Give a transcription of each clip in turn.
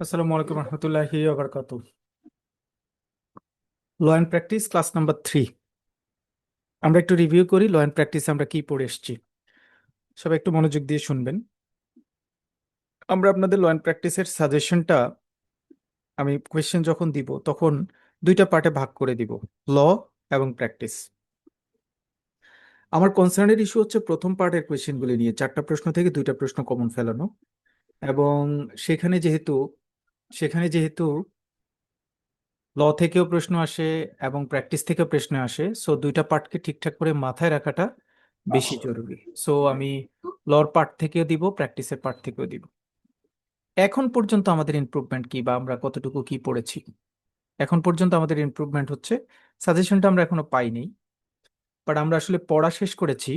আসসালামু আলাইকুম রহমতুল্লাহি ওয়া বারাকাতুহু। Law and practice class number 3। আমরা একটু রিভিউ করি ল অ্যান্ড প্র্যাকটিস আমরা কি পড়ে এসেছি। সবাই একটু মনোযোগ দিয়ে শুনবেন। আমরা আপনাদের ল অ্যান্ড প্র্যাকটিসের সাজেশনটা আমি কোয়েশ্চেন যখন দিব তখন দুইটা পার্টে ভাগ করে দিব, ল এবং প্র্যাকটিস। আমার কনসার্নের ইস্যু হচ্ছে প্রথম পার্টের কোয়েশ্চেনগুলি নিয়ে, চারটা প্রশ্ন থেকে দুইটা প্রশ্ন কমন ফেলানো। এবং সেখানে যেহেতু সেখানে যেহেতু ল থেকেও প্রশ্ন আসে এবং প্র্যাকটিস থেকেও প্রশ্ন আসে, সো দুইটা পার্টকে ঠিকঠাক করে মাথায় রাখাটা বেশি জরুরি। সো আমি লর পার্ট থেকেও দিব, প্র্যাকটিসের পার্ট থেকেও দিব। এখন পর্যন্ত আমাদের ইমপ্রুভমেন্ট কি, বা আমরা কতটুকু কি পড়েছি? এখন পর্যন্ত আমাদের ইমপ্রুভমেন্ট হচ্ছে, সাজেশনটা আমরা এখনো পাইনি, বাট আমরা আসলে পড়া শেষ করেছি।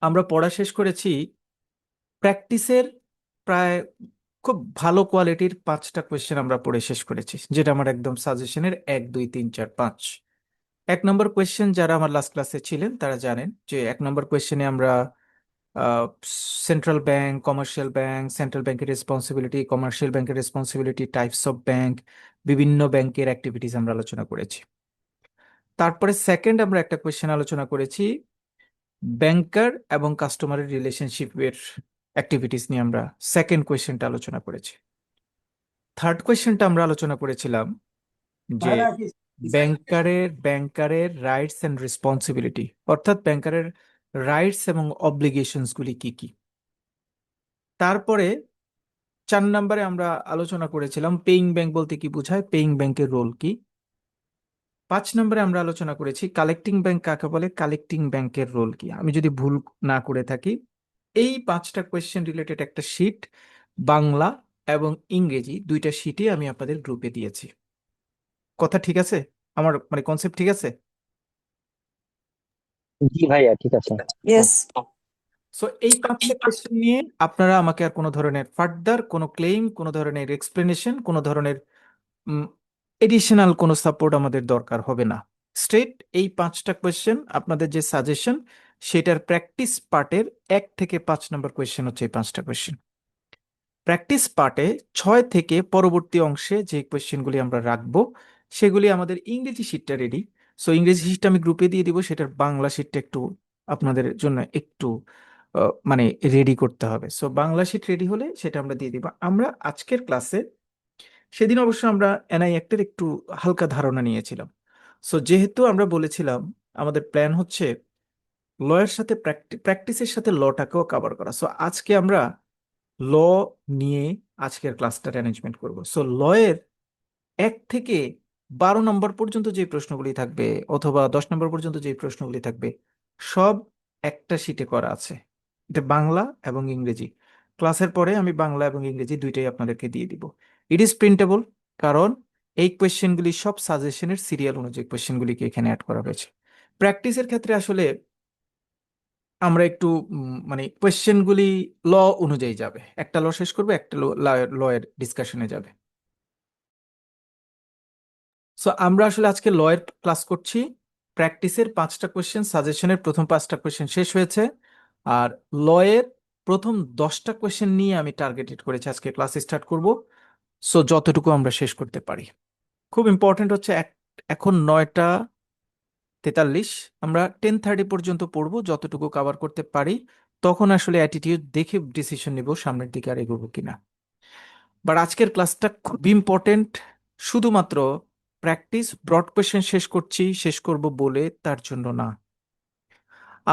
আমরা পড়া শেষ করেছি প্র্যাকটিসের প্রায় খুব ভালো কোয়ালিটির 5টা কোয়েশ্চেন আমরা পড়ে শেষ করেছি, যেটা আমার একদম সাজেশনের 1 2 3 4 5। 1 নম্বর কোয়েশ্চেন যারা আমার লাস্ট ক্লাসে ছিলেন তারা জানেন যে 1 নম্বর কোয়েশ্চেনে আমরা central bank, commercial bank, central ব্যাংকের রেসপন্সিবিলিটি, কমার্শিয়াল ব্যাংকের রেসপন্সিবিলিটি, টাইপস অফ ব্যাংক, বিভিন্ন ব্যাংকের অ্যাক্টিভিটিস আমরা আলোচনা করেছি। তারপরে সেকেন্ড আমরা একটা কোয়েশ্চেন আলোচনা করেছি ব্যাংকার এবং কাস্টমারের রিলেশনশিপের অ্যাক্টিভিটিস নিয়ে, আমরা সেকেন্ড কোয়েশ্চেনটা আলোচনা করেছি। থার্ড কোয়েশ্চেনটা আমরা আলোচনা করেছিলাম যে ব্যাংকারের রাইটস এন্ড রেসপন্সিবিলিটি, অর্থাৎ ব্যাংকারের রাইটস এবং অব্লিগেশনস গুলি কি কি। তারপরে 4 নম্বরে আমরা আলোচনা করেছিলাম পেইং ব্যাংক বলতে কি বোঝায়, পেইং ব্যাংকের রোল কি। 5 নম্বরে আমরা আলোচনা করেছি কালেক্টিং ব্যাংক কাকে বলে, কালেক্টিং ব্যাংকের রোল কি। আমি যদি ভুল না করে থাকি, এই 5টা কোয়েশ্চেন রিলেটেড একটা শিট বাংলা এবং ইংরেজি দুইটা শিটই আমি আপনাদের গ্রুপে দিয়েছি। কথা ঠিক আছে? আমার মানে কনসেপ্ট ঠিক আছে? জি ভাইয়া, ঠিক আছে। ইয়েস। সো এই 5টা কোয়েশ্চেন নিয়ে আপনারা আমাকে আর কোনো ধরনের ফার্দার কোনো ক্লেম, কোনো ধরনের এক্সপ্লেনেশন, কোনো ধরনের এডিশনাল কোনো সাপোর্ট আমাদের দরকার হবে না। স্ট্রেট এই 5টা কোয়েশ্চেন আপনাদের যে সাজেশন সেটার প্র্যাকটিস পার্টের 1 থেকে 5 নম্বর কোয়েশ্চেন হচ্ছে এই 5টা কোয়েশ্চেন। প্র্যাকটিস পার্টে 6 থেকে পরবর্তী অংশে যে কোয়েশ্চেনগুলি আমরা রাখবো সেগুলি আমাদের ইংরেজি শিটটা রেডি। সো ইংরেজি শিটটা আমি গ্রুপে দিয়ে দিব, সেটার বাংলা শিটটা একটু আপনাদের জন্য একটু মানে রেডি করতে হবে। সো বাংলা শিট রেডি হলে সেটা আমরা দিয়ে দিব। আমরা আজকের ক্লাসে, সেদিন অবশ্য আমরা এনআই অ্যাক্টের একটু হালকা ধারণা নিয়েছিলাম। সো যেহেতু আমরা বলেছিলাম আমাদের প্ল্যান হচ্ছে লয়ের সাথে প্র্যাকটিসের সাথে লটাকেও কভার করা, সো আজকে আমরা ল নিয়ে আজকের ক্লাসটা অ্যারেঞ্জমেন্ট করব। সো লয়ের 1 থেকে 12 নম্বর পর্যন্ত যে প্রশ্নগুলি থাকবে, অথবা 10 নম্বর পর্যন্ত যে প্রশ্নগুলি থাকবে, সব একটা শিটে করা আছে। এটা বাংলা এবং ইংরেজি। ক্লাসের পরে আমি বাংলা এবং ইংরেজি দুইটাই আপনাদেরকে দিয়ে দিব। ইট ইজ প্রিন্টেবল, কারণ এই কোয়েশ্চেনগুলি সব সাজেশনের সিরিয়াল অনুযায়ী কোয়েশ্চেনগুলিকে এখানে অ্যাড করা হয়েছে। প্র্যাকটিসের ক্ষেত্রে আসলে আমরা একটু মানে কোয়েশ্চেনগুলি ল অনুযায়ী যাবে, একটা ল শেষ করবে, একটা ল এর ডিসকাশনে যাবে। সো আমরা আসলে আজকে ল এর ক্লাস করছি। প্র্যাকটিসের 5টা কোয়েশ্চেন, সাজেশনের প্রথম 5টা কোয়েশ্চেন শেষ হয়েছে, আর ল এর প্রথম 10টা কোয়েশ্চেন নিয়ে আমি টার্গেটেড করেছি আজকে ক্লাস স্টার্ট করব। সো যতটুকু আমরা শেষ করতে পারি। খুব ইম্পর্টেন্ট হচ্ছে এখন 9টা 43, আমরা 10:30 পর্যন্ত পড়বো, যতটুকু কভার করতে পারি তখন আসলে অ্যাটিটিউড দেখে ডিসিশন নিব সামনের দিকে আর এগোবো কিনা। বাট আজকের ক্লাসটা খুব ইম্পর্টেন্ট। শুধুমাত্র প্র্যাকটিস ব্রড কোয়েশ্চেন শেষ করছি, শেষ করব বলে তার জন্য না।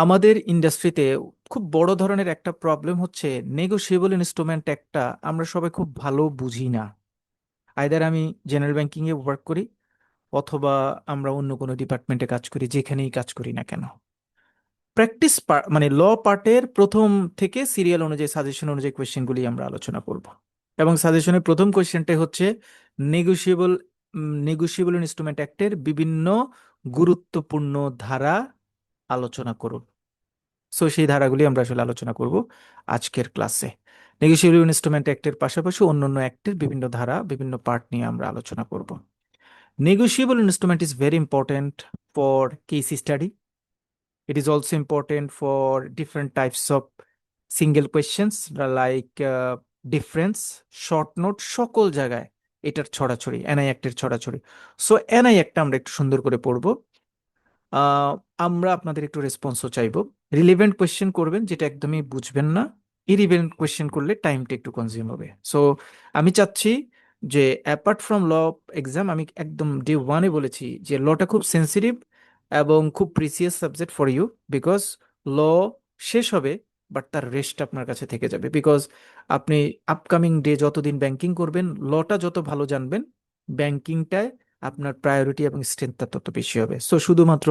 আমাদের ইন্ডাস্ট্রিতে খুব বড় ধরনের একটা প্রবলেম হচ্ছে নেগোশিয়েবল ইনস্ট্রুমেন্ট একটা আমরা সবাই খুব ভালো বুঝি না। আইদার আমি জেনারেল ব্যাংকিং এ ওয়ার্ক করি, অথবা আমরা অন্য কোনো ডিপার্টমেন্টে কাজ করি, যেখানেই কাজ করি না কেন, প্র্যাকটিস মানে ল পার্টের প্রথম থেকে সিরিয়াল অনুযায়ী, সাজেশন অনুযায়ী কোয়েশ্চেনগুলি আমরা আলোচনা করব। এবং সাজেশনের প্রথম কোয়েশ্চেনটাই হচ্ছে নেগোশিয়েবল নেগোশিয়েবল ইনস্ট্রুমেন্ট অ্যাক্টের বিভিন্ন গুরুত্বপূর্ণ ধারা আলোচনা করুন। সো সেই ধারাগুলি আমরা আসলে আলোচনা করব আজকের ক্লাসে। নেগোশিয়েবল ইনস্ট্রুমেন্ট অ্যাক্টের পাশাপাশি অন্যান্য অ্যাক্টের বিভিন্ন ধারা, বিভিন্ন পার্ট নিয়ে আমরা আলোচনা করব। Negotiable instrument is very important for case study. It is also important for different types of single questions like difference, short note, সকল জায়গায় এটার ছড়াছড়ি, এনআই অ্যাক্টের ছড়াছড়ি। সো এনআই অ্যাক্টটা আমরা একটু সুন্দর করে পড়বো। আহ, আমরা আপনাদের একটু রেসপন্সও চাইবো। রিলেভেন্ট কোয়েশ্চেন করবেন, যেটা একদমই বুঝবেন না। ইরিলেভেন্ট কোয়েশ্চেন করলে টাইমটা একটু কনজিউম হবে। সো আমি চাচ্ছি যে অ্যাপার্ট ফ্রম ল এক্সাম, আমি একদম ডে ওয়ানে বলেছি যে লটা খুব সেন্সিটিভ এবং খুব precious subject for you, because law শেষ হবে বাট তার রেস্ট আপনার কাছে থেকে যাবে। বিকজ আপনি আপকামিং ডে যতদিন ব্যাংকিং করবেন, লটা যত ভালো জানবেন, ব্যাংকিংটায় আপনার প্রায়োরিটি এবং স্ট্রেংথটা তত বেশি হবে। সো শুধুমাত্র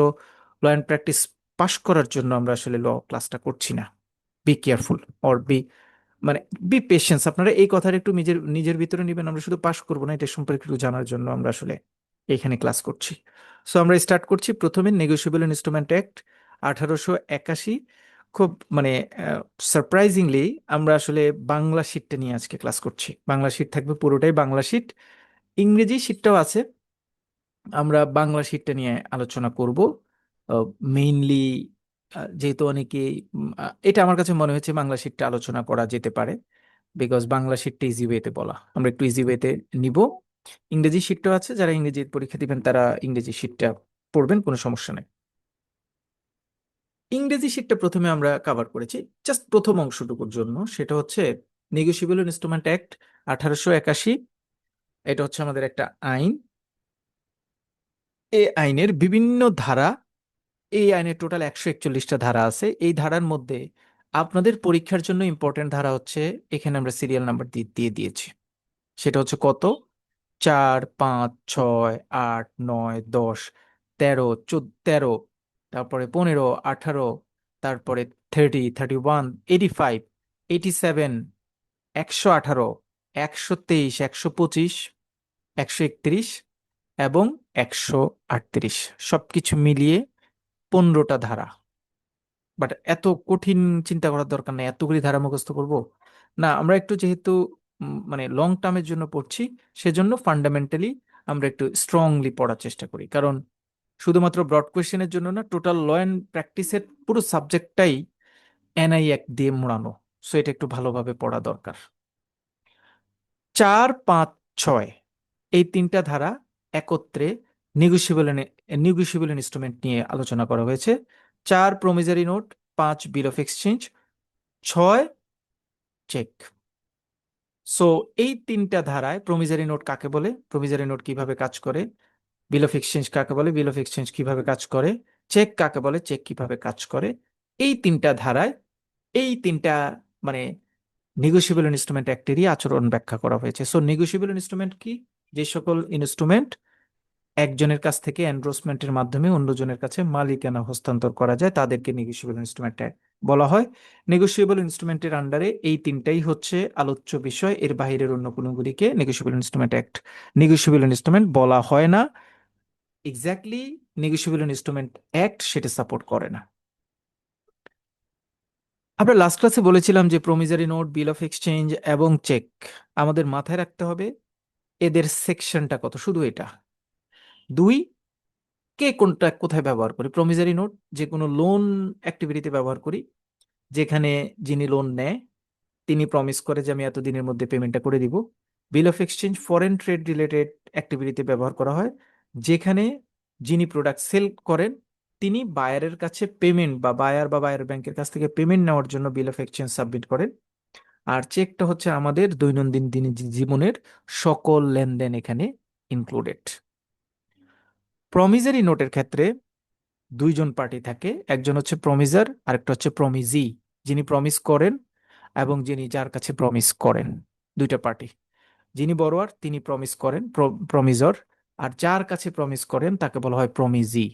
ল অ্যান্ড প্র্যাকটিস পাশ করার জন্য আমরা আসলে ল ক্লাসটা করছি না। বি কেয়ারফুল, অর বি, মানে বি পেশেন্স। আপনারা এই কথাটা একটু নিজের নিজের ভিতরে নেবেন। আমরা শুধু পাশ করবো না, এটা সম্পর্কে একটু জানার জন্য আমরা আসলে এখানে ক্লাস করছি। সো আমরা স্টার্ট করছি প্রথমে নেগোশিয়েবল ইনস্ট্রুমেন্ট অ্যাক্ট 1881। খুব মানে সারপ্রাইজিংলি আমরা আসলে বাংলা শিটটা নিয়ে আজকে ক্লাস করছি। বাংলা শিট থাকবে, পুরোটাই বাংলা শিট, ইংরেজি শিটটাও আছে। আমরা বাংলা শিটটা নিয়ে আলোচনা করব মেইনলি, যেহেতু অনেকে এটা আমার কাছে মনে হয়েছে বাংলা শিটটা আলোচনা করা যেতে পারে, বিকজ বাংলা শিটটা ইজি ওয়েতে বলা, আমরা একটু ইজি ওয়েতে নিব। ইংরেজি শিটটাও আছে, যারা ইংরেজি পরীক্ষা দিবেন তারা ইংরেজি শিটটা পড়বেন, কোনো সমস্যা নেই। ইংরেজি শিটটা প্রথমে আমরা কভার করেছি জাস্ট প্রথম অংশটুকুর জন্য, সেটা হচ্ছে নেগোশিয়েবল ইনস্ট্রুমেন্ট অ্যাক্ট 1881। এটা হচ্ছে আমাদের একটা আইন। এই আইনের বিভিন্ন ধারা, এই আইনের টোটাল 141টা ধারা আছে। এই ধারার মধ্যে আপনাদের পরীক্ষার জন্য ইম্পর্টেন্ট ধারা হচ্ছে, এখানে আমরা সিরিয়াল নাম্বার দিয়ে দিয়ে দিয়েছি। সেটা হচ্ছে কত, 4, 5, 6, 8, 9, 10, 13, 13, তারপরে 15, 18, তারপরে 30, 31, 85, 87, 118, 123, 125, 131 এবং 138, সবকিছু মিলিয়ে 15টা ধারা। বাট এত কঠিন চিন্তা করার দরকার নেই, এতগুলি ধারা মুখস্থ করব না। আমরা একটু যেহেতু মানে লং টার্মের জন্য পড়ছি, সেজন্য ফান্ডামেন্টালি আমরা একটু স্ট্রংলি পড়ার চেষ্টা করি। কারণ শুধুমাত্র ব্রড কোয়েশ্চেনের জন্য না, টোটাল ল অ্যান্ড প্র্যাকটিসের পুরো সাবজেক্টটাই এনআই এক দিয়ে মোড়ানো। সো এটা একটু ভালোভাবে পড়া দরকার। 4, 5, 6 এই তিনটা ধারা একত্রে নেগোশিয়েবল নেগোশিয়েবল ইনস্ট্রুমেন্ট নিয়ে আলোচনা করা হয়েছে। 4 promissory note, 5 bill of exchange, 6 cheque. So এই তিনটা ধারায় প্রমিজারি নোট কাকে বলে, প্রমিজারি নোট কিভাবে কাজ করে, বিল অফ এক্সচেঞ্জ কাকে বলে, বিল অফ এক্সচেঞ্জ কিভাবে কাজ করে, চেক কাকে বলে, চেক কিভাবে কাজ করে, এই তিনটা ধারায় এই তিনটা মানে নেগোশিয়েবল ইনস্ট্রুমেন্ট অ্যাক্টেরই আচরণ ব্যাখ্যা করা হয়েছে। সো নেগোশিয়েবল ইনস্ট্রুমেন্ট কি, যে সকল ইনস্ট্রুমেন্ট একজনের কাছ থেকে এনডোর্সমেন্টের মাধ্যমে অন্যজনের কাছে মালিকানা হস্তান্তর করা যায়, তাদেরকে নেগোশিয়েবল ইনস্ট্রুমেন্ট বলা হয়। নেগোশিয়েবল ইনস্ট্রুমেন্টের আন্ডারে এই তিনটাই হচ্ছে আলোচ্য বিষয়, এর বাইরের অন্য কোনোগুলিকে negotiable instrument act, negotiable instrument বলা হয় না। এক্স্যাক্টলি নেগোশিয়েবল ইনস্ট্রুমেন্ট অ্যাক্ট সেটা সাপোর্ট করে না। আমরা লাস্ট ক্লাসে বলেছিলাম যে promissory note, bill of exchange এবং চেক আমাদের মাথায় রাখতে হবে এদের সেকশনটা কত, শুধু এটা। দুই, কে কোনটা কোথায় ব্যবহার করি। প্রমিজারি নোট যে কোনো লোন অ্যাক্টিভিটিতে ব্যবহার করি, যেখানে যিনি লোন নেয় তিনি প্রমিস করে যে আমি এতদিনের মধ্যে পেমেন্টটা করে দিব। Bill of exchange foreign trade related অ্যাক্টিভিটিতে ব্যবহার করা হয়, যেখানে যিনি প্রোডাক্ট সেল করেন তিনি বায়ারের কাছে পেমেন্ট বা বায়ার ব্যাংকের কাছ থেকে পেমেন্ট নেওয়ার জন্য বিল অফ এক্সচেঞ্জ সাবমিট করেন। আর চেকটা হচ্ছে আমাদের দৈনন্দিন দিন জীবনের সকল লেনদেন এখানে ইনক্লুডেড। প্রমিজারি নোটের ক্ষেত্রে দুইজন পার্টি থাকে, একজন হচ্ছে প্রমিজার, আরেকটা হচ্ছে প্রমিজি, যিনি প্রমিস করেন এবং যিনি যার কাছে প্রমিস করেন, দুইটা পার্টি। যিনি বড়োয়ার তিনি প্রমিস করেন, প্রমিজর, আর যার কাছে প্রমিস করেন তাকে বলা হয় প্রমিজি।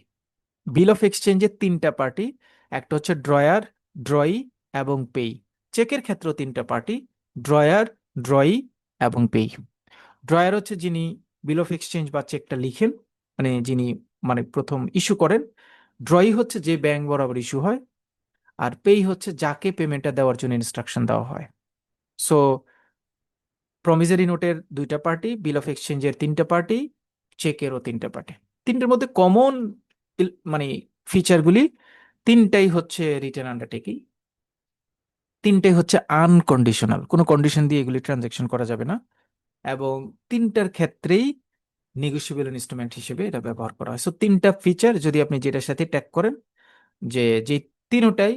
বিল অফ এক্সচেঞ্জের তিনটা পার্টি, একটা হচ্ছে ড্রয়ার, ড্রয়ি এবং পেই। চেকের ক্ষেত্রেও তিনটা পার্টি, ড্রয়ার, ড্রয়ি এবং পেই। ড্রয়ার হচ্ছে যিনি বিল অফ এক্সচেঞ্জ বা চেকটা লিখেন, মানে যিনি মানে প্রথম ইস্যু করেন। ড্রয়ি হচ্ছে যে ব্যাংক বরাবর ইস্যু হয়। আর পেই হচ্ছে যাকে পেমেন্টটা দেওয়ার জন্য ইনস্ট্রাকশন দেওয়া হয়। সো প্রমিজারি নোটের দুইটা পার্টি, বিল অফ এক্সচেঞ্জের তিনটা পার্টি, চেকেরও তিনটা পার্টি। তিনটার মধ্যে কমন মানে ফিচারগুলি তিনটাই হচ্ছে রিটেন আন্ডারটেকিং। তিনটাই হচ্ছে আনকন্ডিশনাল, কোনো কন্ডিশন দিয়ে এগুলি ট্রানজ্যাকশন করা যাবে না, এবং তিনটার ক্ষেত্রেই নেগোশিয়েবল ইনস্ট্রুমেন্ট হিসেবে এটা ব্যবহার করা হয়। সো তিনটা ফিচার যদি আপনি যেটার সাথে ট্যাগ করেন, যে তিনোটাই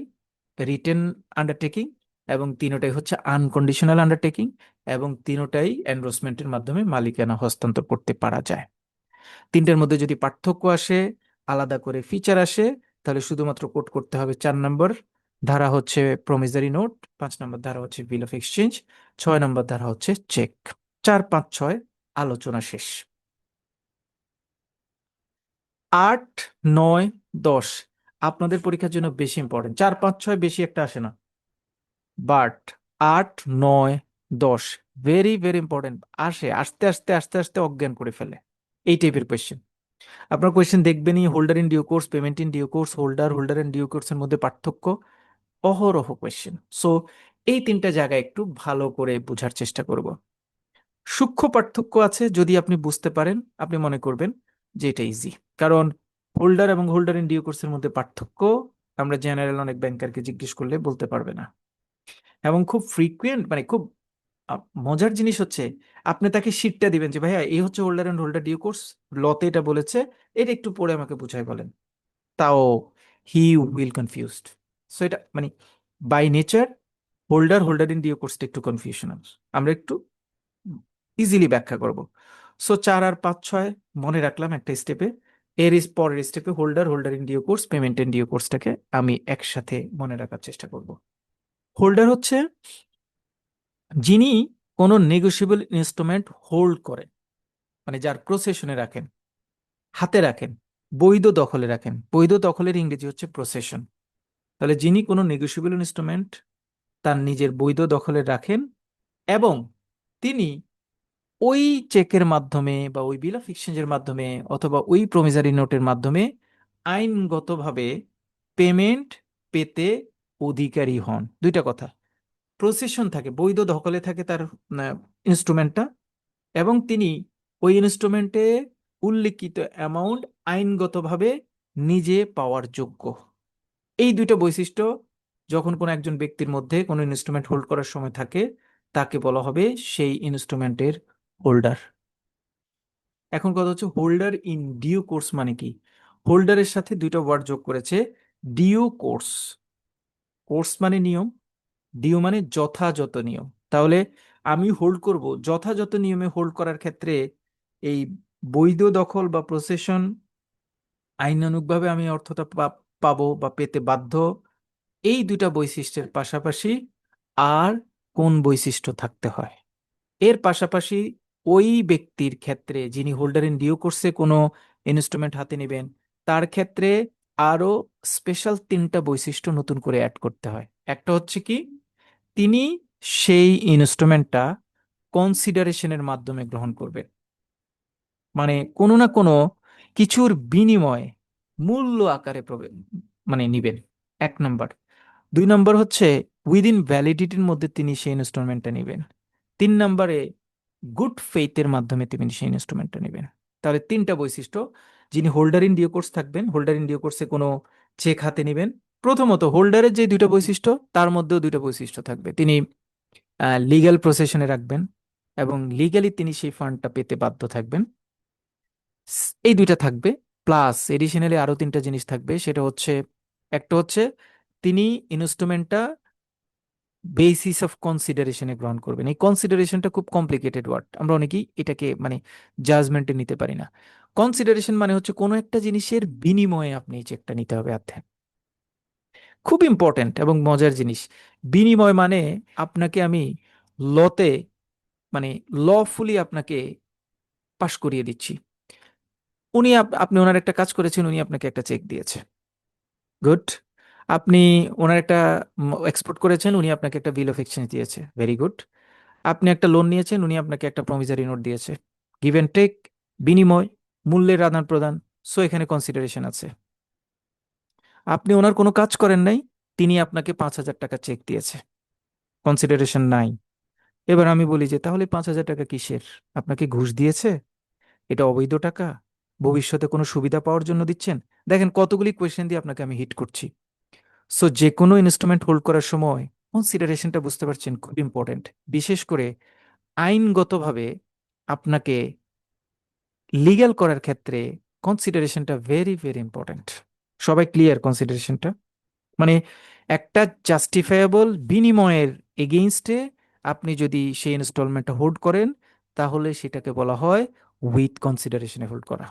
রিটেন আন্ডারটেকিং, এবং তিনোটাই হচ্ছে আনকন্ডিশনাল আন্ডারটেকিং, এবং তিনোটাই এনডোর্সমেন্টের মাধ্যমে মালিকানা হস্তান্তর করতে পারা যায়। তিনটার মধ্যে যদি পার্থক্য আসে, আলাদা করে ফিচার আসে, তাহলে শুধুমাত্র কোড করতে হবে 4 নম্বর ধারা হচ্ছে প্রমিসারি নোট, 5 নম্বর ধারা হচ্ছে বিল অফ এক্সচেঞ্জ, 6 নম্বর ধারা হচ্ছে চেক। 4, 5, 6 আলোচনা শেষ। 8, 9, 10 আপনাদের পরীক্ষার জন্য বেশি ইম্পর্টেন্ট। 4, 5, 6 বেশি একটা আসে না, বাট 8, 9, 10 ভেরি ভেরি ইম্পর্টেন্ট। আসে, আস্তে আস্তে আস্তে আস্তে অজ্ঞান করে ফেলে এই টাইপের কোয়েশ্চেন। আপনার কোয়েশ্চেন দেখবেনই, holder in due course, payment in due course, holder in due course এর মধ্যে পার্থক্য, অহরহ কোয়েশ্চেন। সো এই তিনটা জায়গায় একটু ভালো করে বোঝার চেষ্টা করব। সূক্ষ্ম পার্থক্য আছে, যদি আপনি বুঝতে পারেন আপনি মনে করবেন যে এটা ইজি। কারণ হোল্ডার এবং হোল্ডার ইন ডিউ কোর্সের মধ্যে পার্থক্য আমরা জেনারেল অনেক ব্যাংকারকে জিজ্ঞেস করলে বলতে পারবে না। এবং খুব ফ্রিকুয়েন্ট, মানে খুব মজার জিনিস হচ্ছে, আপনি তাকে শিটটা দিবেন যে ভাইয়া এই হচ্ছে holder and holder due course, লতে এটা বলেছে, এটা একটু পড়ে আমাকে বুঝাই বলেন, তাও হি উইল কনফিউজড। সো এটা মানে by nature holder in due কোর্সটা একটু কনফিউশনাল, আমরা একটু ইজিলি ব্যাখ্যা করব। সো 4 আর 5, 6 মনে রাখলাম একটা স্টেপে। পরের স্টেপে holder in due course, payment in due কোর্সটাকে আমি একসাথে মনে রাখার চেষ্টা করব। হোল্ডার হচ্ছে যিনি কোনো নেগোশিয়েবল ইনস্ট্রুমেন্ট হোল্ড করেন, মানে যার প্রসেশনে রাখেন, হাতে রাখেন, বৈধ দখলে রাখেন। বৈধ দখলের ইংরেজি হচ্ছে প্রসেশন। তাহলে যিনি কোনো নেগোশিয়েবল ইনস্ট্রুমেন্ট তার নিজের বৈধ দখলে রাখেন, এবং তিনি ওই চেকের মাধ্যমে বা ওই বিল অফ এক্সচেঞ্জের মাধ্যমে অথবা ওই প্রমিসারি নোটের মাধ্যমে আইনগতভাবে পেমেন্ট পেতে অধিকারী হন। দুইটা কথা, প্রসেশন থাকে, বৈধ দখলে থাকে তার ইনস্ট্রুমেন্টটা, এবং তিনি ওই ইনস্ট্রুমেন্টে উল্লিখিত অ্যামাউন্ট আইনগতভাবে নিজে পাওয়ার যোগ্য। এই দুইটা বৈশিষ্ট্য যখন কোনো একজন ব্যক্তির মধ্যে কোনো ইনস্ট্রুমেন্ট হোল্ড করার সময় থাকে, তাকে বলা হবে সেই ইনস্ট্রুমেন্টের হোল্ডার। এখন কথা হচ্ছে হোল্ডার ইন ডিউ কোর্স মানে কি। হোল্ডারের সাথে দুইটা ওয়ার্ড যোগ করেছে, ডিউ কোর্স। কোর্স মানে নিয়ম, ডিউ মানে যথাযথ নিয়ম। তাহলে আমি হোল্ড করব যথাযথ নিয়মে। হোল্ড করার ক্ষেত্রে এই বৈধ দখল বা প্রসেশন, আইনানুগভাবে আমি অর্থটা পাবো বা পেতে বাধ্য, এই দুইটা বৈশিষ্ট্যের পাশাপাশি আর কোন বৈশিষ্ট্য থাকতে হয়। এর পাশাপাশি ওই ব্যক্তির ক্ষেত্রে যিনি হোল্ডার ইন ডিউ কোর্সে কোনো ইনস্ট্রুমেন্ট হাতে নেবেন, তার ক্ষেত্রে আরো স্পেশাল 3টা বৈশিষ্ট্য নতুন করে অ্যাড করতে হয়। একটা হচ্ছে কি, তিনি সেই ইনস্ট্রুমেন্টটা কনসিডারেশনের মাধ্যমে গ্রহণ করবেন, মানে কোনো না কোনো কিছুর বিনিময়ে মূল্য আকারে মানে নিবেন। 1 নম্বর। 2 নম্বর হচ্ছে উইদিন ভ্যালিডিটির মধ্যে তিনি সেই ইনস্টলমেন্টটা নেবেন। 3 নম্বরে গুড ফেইথের মাধ্যমে তিনি সেই ইনস্টলমেন্টটা নেবেন। তাহলে 3টা বৈশিষ্ট্য। যিনি হোল্ডার ইন ডিউ কোর্স থাকবেন, হোল্ডার ইন ডিউ কোর্সে কোনো চেক হাতে নেবেন, প্রথমত হোল্ডারের যে 2টা বৈশিষ্ট্য তার মধ্যেও 2টা বৈশিষ্ট্য থাকবে, তিনি লিগ্যাল প্রসেশনে রাখবেন, এবং লিগ্যালি তিনি সেই ফান্ডটা পেতে বাধ্য থাকবেন। এই 2টা থাকবে, প্লাস এডিশনালি আরো 3টা জিনিস থাকবে। সেটা হচ্ছে, একটা হচ্ছে তিনি ইনস্ট্রুমেন্টটা বেসিস অফ কনসিডারেশনে গ্রহণ করবেন। এই কনসিডারেশনটা খুব কমপ্লিকেটেড ওয়ার্ড, আমরা অনেকেই এটাকে মানে জাজমেন্টে নিতে পারি না। কনসিডারেশন মানে হচ্ছে কোনো একটা জিনিসের বিনিময়ে আপনি এই চেকটা নিতে হবে হাতে। খুব ইম্পর্ট্যান্ট এবং মজার জিনিস। বিনিময় মানে আপনাকে আমি লতে, মানে লফুলি আপনাকে পাশ করিয়ে দিচ্ছি। আপনি ওনার একটা কাজ করেছেন, উনি আপনাকে একটা চেক দিয়েছে, গুড। আপনি ওনার একটা এক্সপোর্ট করেছেন, উনি আপনাকে একটা বিল অফ এক্সচেঞ্জ দিয়েছে, ভেরি গুড। আপনি একটা লোন নিয়েছেন, উনি আপনাকে একটা প্রমিসারি নোট দিয়েছে, গিভ অ্যান্ড টেক, বিনিময়, মূল্যের আদান প্রদান। সো এখানে কনসিডারেশন আছে। আপনি ওনার কোনো কাজ করেন নাই, তিনি আপনাকে 5,000 টাকা চেক দিয়েছে, কনসিডারেশন নাই। এবার আমি বলি যে তাহলে 5,000 টাকা কিসের? আপনাকে ঘুষ দিয়েছে? এটা অবৈধ টাকা? ভবিষ্যতে কোনো সুবিধা পাওয়ার জন্য দিচ্ছেন? দেখেন কতগুলি কোয়েশ্চেন দিয়ে আপনাকে আমি হিট করছি। সো যে কোনো ইনস্ট্রুমেন্ট হোল্ড করার সময় কনসিডারেশনটা বুঝতে পারছেন, খুব ইম্পর্টেন্ট। বিশেষ করে আইনগতভাবে আপনাকে লিগ্যাল করার ক্ষেত্রে কনসিডারেশনটা ভেরি ভেরি ইম্পর্টেন্ট। সবাই ক্লিয়ার কনসিডারেশনটা? মানে একটা জাস্টিফায়েবল বিনিময়ের এগেইনস্টে আপনি যদি সেই ইনস্টলমেন্টটা হোল্ড করেন, তাহলে সেটাকে বলা হয় উইথ কনসিডারেশনে হোল্ড করা।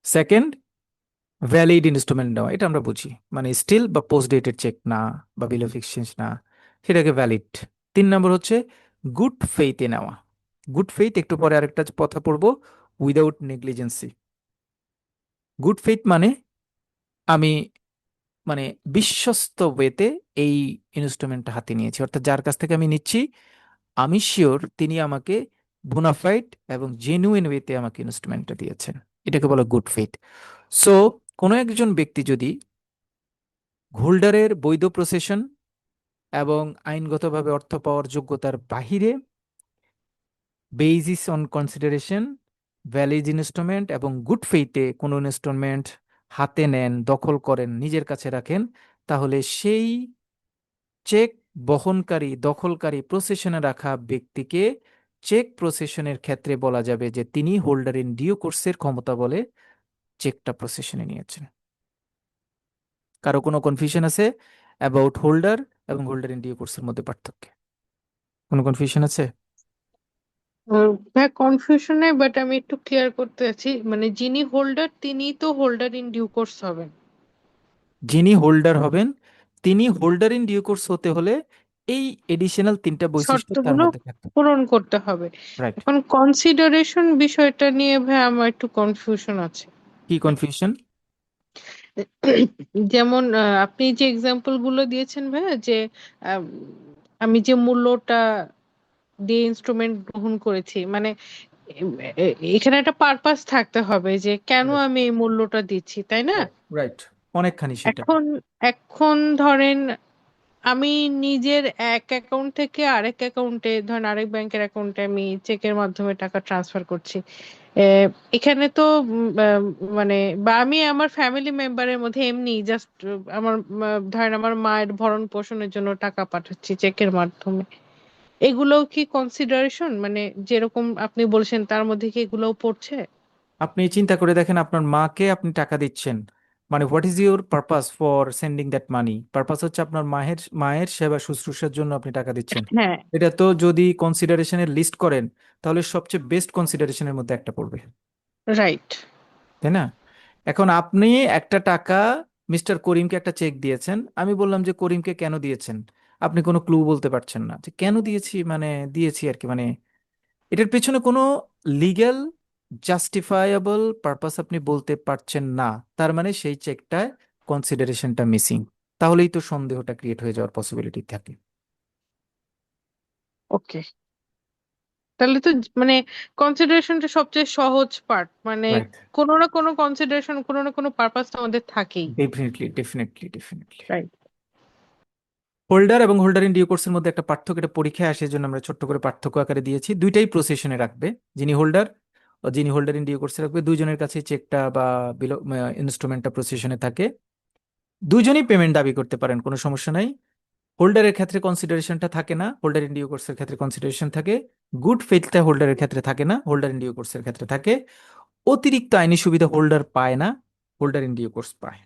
সেকেন্ড, ভ্যালিড ইনস্টলমেন্ট নেওয়া, এটা আমরা বুঝি, মানে স্টিল বা পোস্ট ডেটেড চেক না, বা বিল অফ এক্সচেঞ্জ না, সেটাকে ভ্যালিড। 3 নম্বর হচ্ছে গুড ফেইথে নেওয়া। গুড ফেইথ একটু পরে আরেকটা কথা পড়বো, উইদাউট নেগলিজেন্সি। গুড ফেইথ মানে আমি মানে বিশ্বস্ত ওয়েতে এই ইনস্ট্রুমেন্টটা হাতে নিয়েছি, অর্থাৎ যার কাছ থেকে আমি নিচ্ছি আমি শিওর তিনি আমাকে বোনাফাইড এবং জেনুইন ওয়েতে আমাকে ইনস্ট্রুমেন্টটা দিয়েছেন। এটাকে বলে গুড ফেইথ। সো কোনো একজন ব্যক্তি যদি হোল্ডারের বৈধ প্রসেশন এবং আইনগতভাবে অর্থ পাওয়ার যোগ্যতার বাহিরে বেইজিস অন কনসিডারেশন, ভ্যালিড ইনস্ট্রুমেন্ট এবং গুড ফেইথে কোনো ইনস্ট্রুমেন্ট হাতে নেন, দখল করেন, নিজের কাছে রাখেন, তাহলে সেই চেক বহনকারী, দখলকারী, প্রসেশনে রাখা ব্যক্তিকে চেক প্রসেশনের ক্ষেত্রে বলা যাবে যে তিনি হোল্ডার ইন ডিউ কোর্সের ক্ষমতা বলে চেকটা প্রসেশনে নিয়েছেন। কারো কোনো কনফিউশন আছে অ্যাবাউট হোল্ডার এবং হোল্ডার ইন ডিউ কোর্সের মধ্যে পার্থক্য? কোনো কনফিউশন আছে? ভাই কনফিউশন নেই, বাট আমি একটু ক্লিয়ার করতে চাচ্ছি, মানে যিনি হোল্ডার তিনি তো হোল্ডার ইন ডিউ কোর্স হবেন। যিনি হোল্ডার হবেন তিনি হোল্ডার ইন ডিউ কোর্স হতে হলে এই এডিশনাল 3টা বৈশিষ্ট্য তার শর্তগুলো মধ্যে থাকতে হবে। পূরণ করতে হবে। রাইট। এখন কনসিডারেশন বিষয়টা নিয়ে ভাই আমার একটু কনফিউশন আছে। কি কনফিউশন? যেমন আপনি যে এক্সাম্পল গুলো দিয়েছেন ভাইয়া, যে আম, আমি যে মূল্যটা দিয়ে ইনস্ট্রুমেন্ট গ্রহণ করেছি, মানে এখানে একটা পারপাস থাকতে হবে যে কেন আমি এই মূল্যটা দিচ্ছি, তাই না? রাইট, রাইট, অনেকখানি সেটা। এখন এখন ধরেন আমি নিজের এক অ্যাকাউন্ট থেকে আরেক অ্যাকাউন্টে, ধরেন আরেক ব্যাংকের অ্যাকাউন্টে আমি চেকের মাধ্যমে টাকা ট্রান্সফার করছি। এখানে তো মানে বা আমি আমার ফ্যামিলি মেম্বারের মধ্যে এমনি জাস্ট আমার ধরেন আমার মায়ের ভরণ পোষণের জন্য টাকা পাঠাচ্ছি চেকের মাধ্যমে। এগুলোও কি কনসিডারেশন, মানে যেরকম আপনি বলছেন তার মধ্যে কি এগুলোও পড়ছে? আপনি চিন্তা করে দেখেন, আপনার মাকে আপনি টাকা দিচ্ছেন, মানে what is your purpose for sending that money? Purpose হচ্ছে আপনার মায়ের মায়ের সেবা শুশ্রূষার জন্য আপনি টাকা দিচ্ছেন। হ্যাঁ। এটা তো যদি কনসিডারেশনের লিস্ট করেন, তাহলে সবচেয়ে বেস্ট কনসিডারেশনের মধ্যে একটা পড়বে, রাইট। তাই না? এখন আপনি একটা টাকা মিস্টার করিমকে একটা চেক দিয়েছেন, আমি বললাম যে করিমকে কেন দিয়েছেন? আপনি কোনো ক্লু বলতে পারছেন না যে কেন দিয়েছি, মানে দিয়েছি আর কি, মানে এটার পেছনে কোনো লিগ্যাল জাস্টিফায়াবল পারপাস আপনি বলতে পারছেন না। তার মানে সেই চেকটায় কনসিডারেশনটা মিসিং। তাহলেই তো সন্দেহটা ক্রিয়েট হয়ে যাওয়ার পসিবিলিটি থাকে। ওকে, তাহলে তো মানে কনসিডারেশনটা সবচেয়ে সহজ পার্ট, মানে রাইট। কোনো না কোনো কনসিডারেশন, কোনো না কোনো পারপাস তো আমাদের থাকেই। Definitely, definitely, definitely. Right. Holder এবং হোল্ডার ইন ডিউ কোর্সের মধ্যে একটা পার্থক্য, এটা পরীক্ষায় আসে, জন্য আমরা ছোট্ট করে পার্থক্য আকারে দিয়েছি। দুইটাই প্রসেশনে রাখবে, যিনি হোল্ডার ও যিনি হোল্ডার ইন ডিউ কোর্সে রাখবে, দুইজনের কাছে চেকটা বা ইনস্ট্রুমেন্টটা প্রসেশনে থাকে। দুইজনই পেমেন্ট দাবি করতে পারেন, কোনো সমস্যা নাই। হোল্ডারের ক্ষেত্রে কনসিডারেশনটা থাকে না, হোল্ডার ইন ডিউ কোর্সের ক্ষেত্রে কনসিডারেশন থাকে। গুড ফেথটা হোল্ডারের ক্ষেত্রে থাকে না, হোল্ডার ইন ডিউ কোর্সের ক্ষেত্রে থাকে। অতিরিক্ত আইনি সুবিধা হোল্ডার পায় না, হোল্ডার ইন ডিউ কোর্স পায়।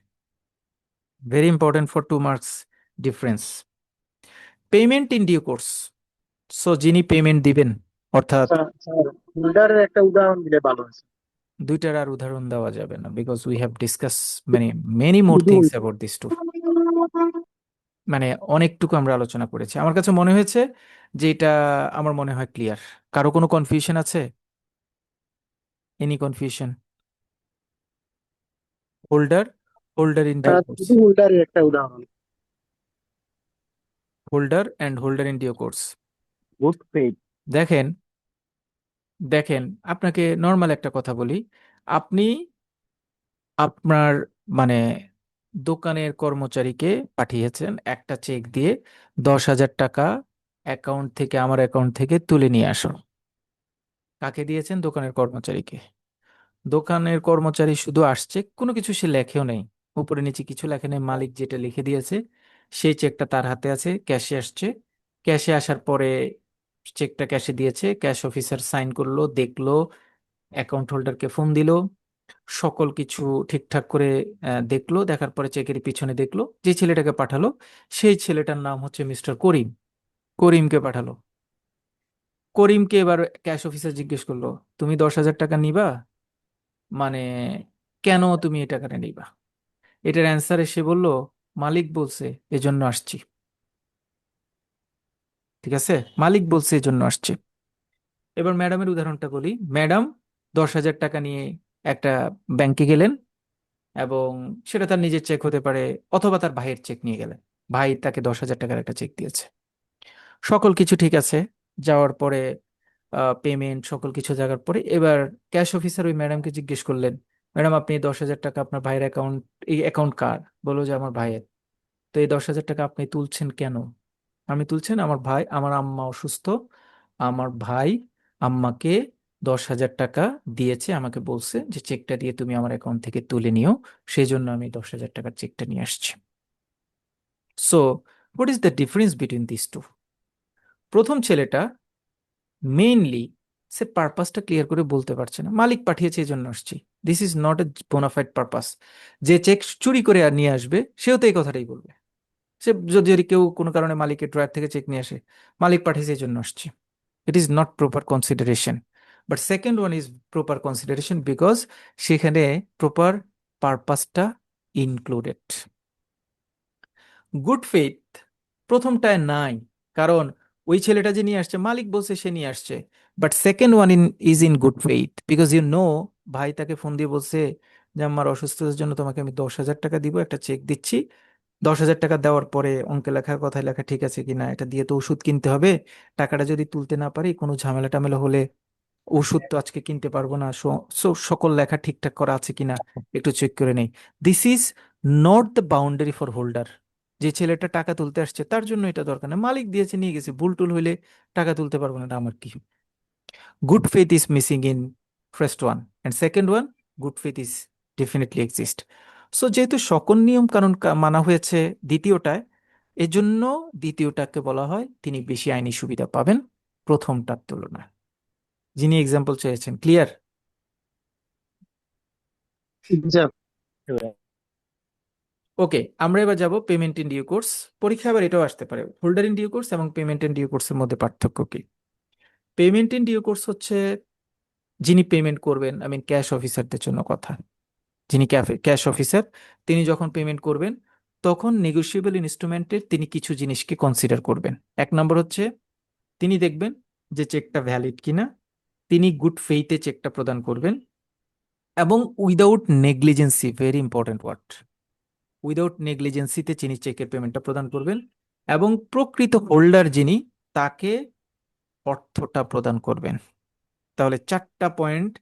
Very important for 2 marks difference. Payment in due course, so যিনি পেমেন্ট দিবেন, অর্থাৎ স্যার হোল্ডারের একটা উদাহরণ দিলে ভালো হয় স্যার। দুইটার আর উদাহরণ দেওয়া যাবে না, because we have discuss many many more শুধু things holder. About this two. মানে অনেকটুকু আমরা আলোচনা করেছি, আমার কাছে মনে হয়েছে যে এটা আমার মনে হয় ক্লিয়ার। কারো কোনো কনফিউশন আছে? Any confusion? Holder, holder in due course, শুধু হোল্ডারের একটা উদাহরণ। Holder and holder in due course. Good faith. দেখেন, দেখেন, আপনাকে নর্মাল একটা কথা বলি। আপনি আপনার মানে দোকানের কর্মচারীকে পাঠিয়েছেন একটা চেক দিয়ে, 10,000 টাকা অ্যাকাউন্ট থেকে, আমার অ্যাকাউন্ট থেকে তুলে নিয়ে আসো। কাকে দিয়েছেন? দোকানের কর্মচারীকে। দোকানের কর্মচারী শুধু আসছে, কোনো কিছু সে লেখেও নেই, উপরে নিচে কিছু লেখে নেই, মালিক যেটা লিখে দিয়েছে সেই চেকটা তার হাতে আছে, ক্যাশে আসছে। ক্যাশে আসার পরে চেকটা ক্যাশে দিয়েছে, ক্যাশ অফিসার সাইন করলো, দেখলো, অ্যাকাউন্ট হোল্ডারকে ফোন দিল, সকল কিছু ঠিকঠাক করে দেখলো, দেখার পরে চেকের পিছনে দেখলো যে ছেলেটাকে পাঠালো, সেই ছেলেটার নাম হচ্ছে মিস্টার করিম। করিমকে পাঠালো। করিমকে এবার ক্যাশ অফিসার জিজ্ঞেস করলো, তুমি 10,000 টাকা নিবা? মানে কেন তুমি এই টাকাটা নিবা? এটার অ্যান্সারে সে বলল, মালিক বলছে এজন্য আসছি। ঠিক আছে, মালিক বলছে এজন্য আসছে। এবার ম্যাডামের উদাহরণটা বলি। ম্যাডাম 10,000 টাকা নিয়ে একটা ব্যাংকে গেলেন, এবং সেটা তার নিজের চেক হতে পারে, অথবা তার ভাইয়ের চেক নিয়ে গেলেন। ভাই তাকে 10,000 টাকার একটা চেক দিয়েছে। সকল কিছু ঠিক আছে। যাওয়ার পরে পেমেন্ট সকল কিছু জায়গার পরে এবার ক্যাশ অফিসার ওই ম্যাডামকে জিজ্ঞেস করলেন, ম্যাডাম আপনি 10,000 টাকা আপনার ভাইয়ের অ্যাকাউন্ট, এই অ্যাকাউন্ট কার? বললো যে আমার ভাইয়ের। তো এই 10,000 টাকা আপনি তুলছেন কেন? আমি তুলছেন, আমার ভাই, আমার আম্মা অসুস্থ, আমার ভাই আম্মাকে 10,000 টাকা দিয়েছে, আমাকে বলছে যে চেকটা দিয়ে তুমি আমার অ্যাকাউন্ট থেকে তুলে নিও, সেই জন্য আমি 10,000 টাকার চেকটা নিয়ে আসছি। So what is the difference between this two? প্রথম ছেলেটা মেইনলি সে পারপাসটা ক্লিয়ার করে বলতে পারছে না, মালিক পাঠিয়েছে এই জন্য আসছি। This is not a bona fide purpose. যে চেক চুরি করে আর নিয়ে আসবে সেও তো এই কথাটাই বলবে। সে যদি যদি কেউ কোনো কারণে মালিকের ড্রয়ার থেকে চেক নিয়ে আসে, মালিক পাঠিয়েছে এই জন্য আসছি, it is not proper consideration. But second one is proper consideration, because সেখানে প্রপার পারপাসটা ইনক্লুডেড। গুড ফেথ প্রথমটায় নাই, কারণ ওই ছেলেটা যে নিয়ে আসছে মালিক বলছে সে নিয়ে আসছে। But second one is in good faith, because you know, ভাই তাকে ফোন দিয়ে বলছে যে আমার অসুস্থতার জন্য তোমাকে আমি 10,000 টাকা দিব, একটা চেক দিচ্ছি। 10,000 টাকা দেওয়ার পরে অঙ্কে লেখা কথায় লেখা ঠিক আছে কিনা, এটা দিয়ে তো ওষুধ কিনতে হবে, টাকাটা যদি তুলতে না পারি কোনো ঝামেলা টামেলা হলে ওষুধ তো আজকে কিনতে পারবো না, সকল লেখা ঠিকঠাক করা আছে কিনা একটু চেক করে নেই। This is not the boundary for holder. যে ছেলেটা টাকা তুলতে আসছে তার জন্য এটা দরকার না, মালিক দিয়েছে নিয়ে গেছে, ভুল টুল হইলে টাকা তুলতে পারবো না, এটা আমার কি? Good faith is missing in first one, and second one, good faith is definitely exist. So যেহেতু সকল নিয়ম কানুন মানা হয়েছে দ্বিতীয়টায়, এজন্য দ্বিতীয়টাকে বলা হয় তিনি বেশি আইনি সুবিধা পাবেন প্রথমটার তুলনায়। যিনি এক্সাম্পল চেয়েছেন, ক্লিয়ার? যা ওকে, আমরা এবার যাব পেমেন্ট ইন ডিউ কোর্স। পরীক্ষা আবার এটাও আসতে পারে, হোল্ডার ইন ডিউ কোর্স এবং পেমেন্ট ইন ডিউ কোর্সের মধ্যে পার্থক্য কি? পেমেন্ট ইন ডিউ কোর্স হচ্ছে যিনি পেমেন্ট করবেন, আই মিন ক্যাশ অফিসারদের জন্য কথা। যিনি ক্যাশ অফিসার, তিনি যখন পেমেন্ট করবেন তখন নেগোশিয়েবল ইনস্ট্রুমেন্টের তিনি কিছু জিনিসকে কনসিডার করবেন। এক নম্বর হচ্ছে তিনি দেখবেন যে চেকটা ভ্যালিড কিনা, তিনি গুড ফেইথে চেকটা প্রদান করবেন, এবং without negligence, very important word, without নেগলিজেন্সিতে যিনি চেকের পেমেন্টটা প্রদান করবেন, এবং প্রকৃত হোল্ডার যিনি তাকে অর্থটা প্রদান করবেন। তাহলে 4টা পয়েন্ট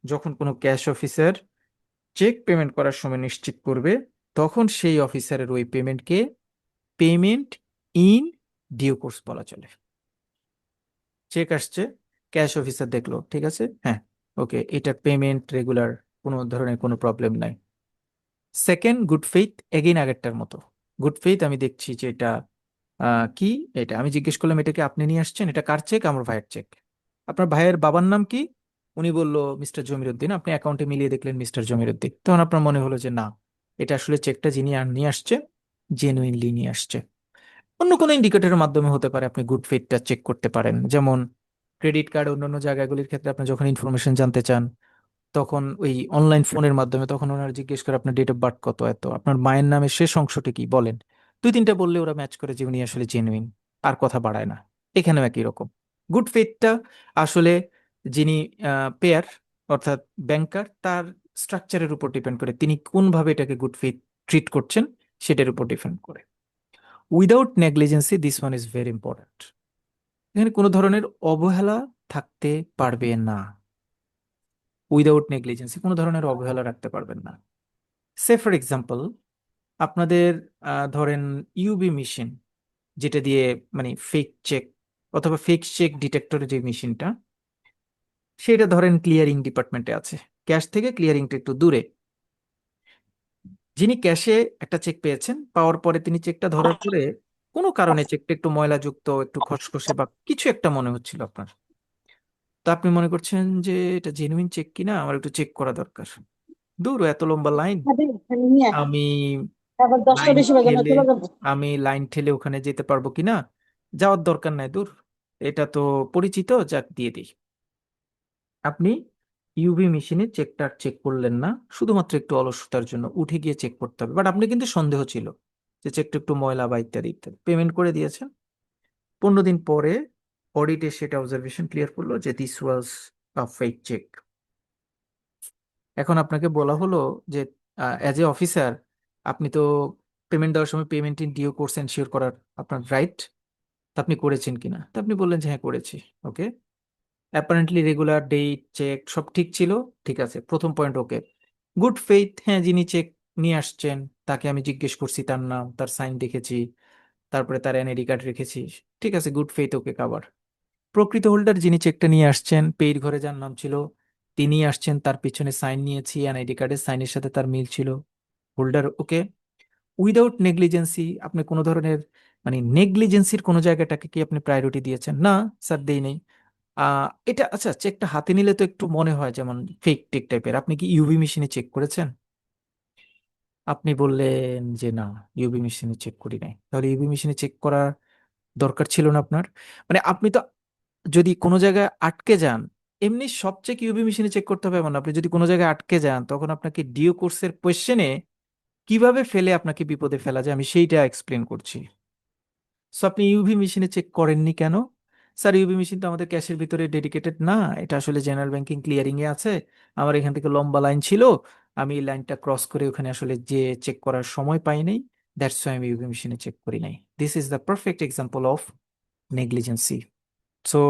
যখন কোনো ক্যাশ অফিসার চেক পেমেন্ট করার সময় নিশ্চিত করবে, তখন সেই অফিসারের ওই পেমেন্টকে পেমেন্ট ইন ডিউ কোর্স বলা চলে। চেক আসছে, ক্যাশ অফিসার দেখলো ঠিক আছে, হ্যাঁ ওকে, এটার পেমেন্ট রেগুলার, কোনো ধরনের কোনো প্রবলেম নাই। সেকেন্ড, গুড ফেইথ, এগেইন আগেরটার মতো। গুড ফেইথ, আমি দেখছি যে এটা কি, এটা আমি জিজ্ঞেস করলাম এটা কি আপনি নিয়ে আসছেন, এটা কার চেক? আমার ভাইয়ের চেক। আপনার ভাইয়ের বাবার নাম কি? উনি বলল মিস্টার জমির উদ্দিন। আপনি অ্যাকাউন্টে মিলিয়ে দেখলেন মিস্টার জমির উদ্দিন, তখন আপনার মনে হলো যে না, এটা আসলে চেকটা যিনি নিয়ে আসছে জেনুইনলি নিয়ে আসছে। অন্য কোনো ইন্ডিকেটরের মাধ্যমে হতে পারে, আপনি গুড ফেইথটা চেক করতে পারেন, যেমন ক্রেডিট কার্ড অন্যান্য জায়গাগুলির ক্ষেত্রে আপনি যখন ইনফরমেশন জানতে চান তখন ওই অনলাইন ফোনের মাধ্যমে তখন ওনারা জিজ্ঞেস করে আপনার ডেট অফ বার্থ কত, এত আপনার মায়ের নামের শেষ অংশটি কি বলেন, দুই তিনটা বললে ওরা ম্যাচ করে যে উনি আসলে জেনুইন, আর কথা বাড়ায় না। এখানেও একই রকম। গুড ফেথটা আসলে যিনি পেয়ার, অর্থাৎ ব্যাংকার, তার স্ট্রাকচারের উপর ডিপেন্ড করে, তিনি কোনভাবে এটাকে গুড ফেথ ট্রিট করছেন সেটার উপর ডিপেন্ড করে। Without negligence, this one is very important. এখানে কোনো ধরনের অবহেলা থাকতে পারবে না। উইদাউট নেগলিজেন্সি, কোনো ধরনের অবহেলা রাখতে পারবেন না। সে ফর এক্সাম্পল, আপনাদের ধরেন ইউবি মেশিন, যেটা দিয়ে মানে ফেক চেক অথবা ফেক চেক ডিটেক্টরের যে মেশিনটা, সেটা ধরেন ক্লিয়ারিং ডিপার্টমেন্টে আছে, ক্যাশ থেকে ক্লিয়ারিংটা একটু দূরে। যিনি ক্যাশে একটা চেক পেয়েছেন, পাওয়ার পরে তিনি চেকটা ধরার পরে কোনো কারণে চেকটা একটু ময়লাযুক্ত, একটু খসখসে বা কিছু একটা মনে হচ্ছিল আপনার, তা আপনি মনে করছেন যে এটা জেনুইন চেক কিনা, আমার একটু চেক করা দরকার। দূর, এত লম্বা লাইন, আমি আবার 10টা লাইন বেশি বাজে না, ঠেলে চলে যাবো। আমি লাইন ঠেলে ওখানে যেতে পারবো কিনা, যাওয়ার দরকার নাই, দূর, এটা তো পরিচিত, যাক দিয়ে দিই। আপনি ইউভি মেশিনে চেকটা চেক করলেন না, শুধুমাত্র একটু অলসতার জন্য উঠে গিয়ে চেক করতে হবে, বাট আপনি কিন্তু সন্দেহ ছিল যে চেকটা একটু ময়লা বা ইত্যাদি ইত্যাদি, পেমেন্ট করে দিয়েছেন। 15 দিন পরে অডিটে সেটা অবজারভেশন ক্লিয়ার করলো যে this was a fake cheque. এখন আপনাকে বলা হলো যে অ্যাজ এ অফিসার আপনি তো পেমেন্ট দেওয়ার সময় payment in due course ensure করার আপনার রাইট, তা আপনি করেছেন কিনা, তা আপনি বললেন যে হ্যাঁ করেছি। ওকে, অ্যাপারেন্টলি রেগুলার ডেট চেক সব ঠিক ছিল, ঠিক আছে, প্রথম পয়েন্ট ওকে। গুড ফেইথ, হ্যাঁ, যিনি চেক নিয়ে আসছেন তাকে আমি জিজ্ঞেস করছি, তার নাম, তার সাইন দেখেছি, তারপরে তার এনআইডি কার্ড রেখেছি, ঠিক আছে, গুড ফেইথ, ওকে, কাভার। প্রকৃত হোল্ডার যিনি চেকটা নিয়ে আসছেন, পেইড ঘরে যার নাম ছিল তিনি আসছেন, তার পিছনে সাইন নিয়েছি, এনআইডি কার্ডের সাইনের সাথে তার মিল ছিল, হোল্ডার ওকে। উইদাউট নেগলিজেন্সি, আপনি কোনো ধরনের মানে নেগলিজেন্সির কোনো জায়গাটাকে কি আপনি প্রায়োরিটি দিয়েছেন? না স্যার, দেই নেই। এটা আচ্ছা, চেকটা হাতে নিলে তো একটু মনে হয় যেমন ফেক টেক টাইপের, আপনি কি ইউভি মেশিনে চেক করেছেন? আপনি বললেন যে না, ইউভি মেশিনে চেক করি নাই। তাহলে ইউভি মেশিনে চেক করার দরকার ছিল না আপনার, মানে আপনি তো যদি কোনো জায়গায় আটকে যান, এমনি সব চেক ইউভি মেশিনে চেক করতে হবে এমন না। আপনি যদি কোনো জায়গায় আটকে যান তখন আপনাকে ডিও কোর্সের কোয়েশ্চেনে কিভাবে ফেলে আপনাকে বিপদে ফেলা যায় আমি সেইটা এক্সপ্লেন করছি। সো আপনি ইউভি মেশিনে চেক করেননি কেন? স্যার, ইউভি মেশিন তো আমাদের ক্যাশের ভিতরে ডেডিকেটেড না, এটা আসলে জেনারেল ব্যাংকিং ক্লিয়ারিং এ আছে, আমার এখান থেকে লম্বা লাইন ছিল, আমি এই লাইনটা ক্রস করে ওখানে আসলে যে চেক করার সময় পাই নাই, দ্যাটস ওয়াই আমি ইউভি মেশিনে চেক করি নাই। This is the perfect example of negligence. So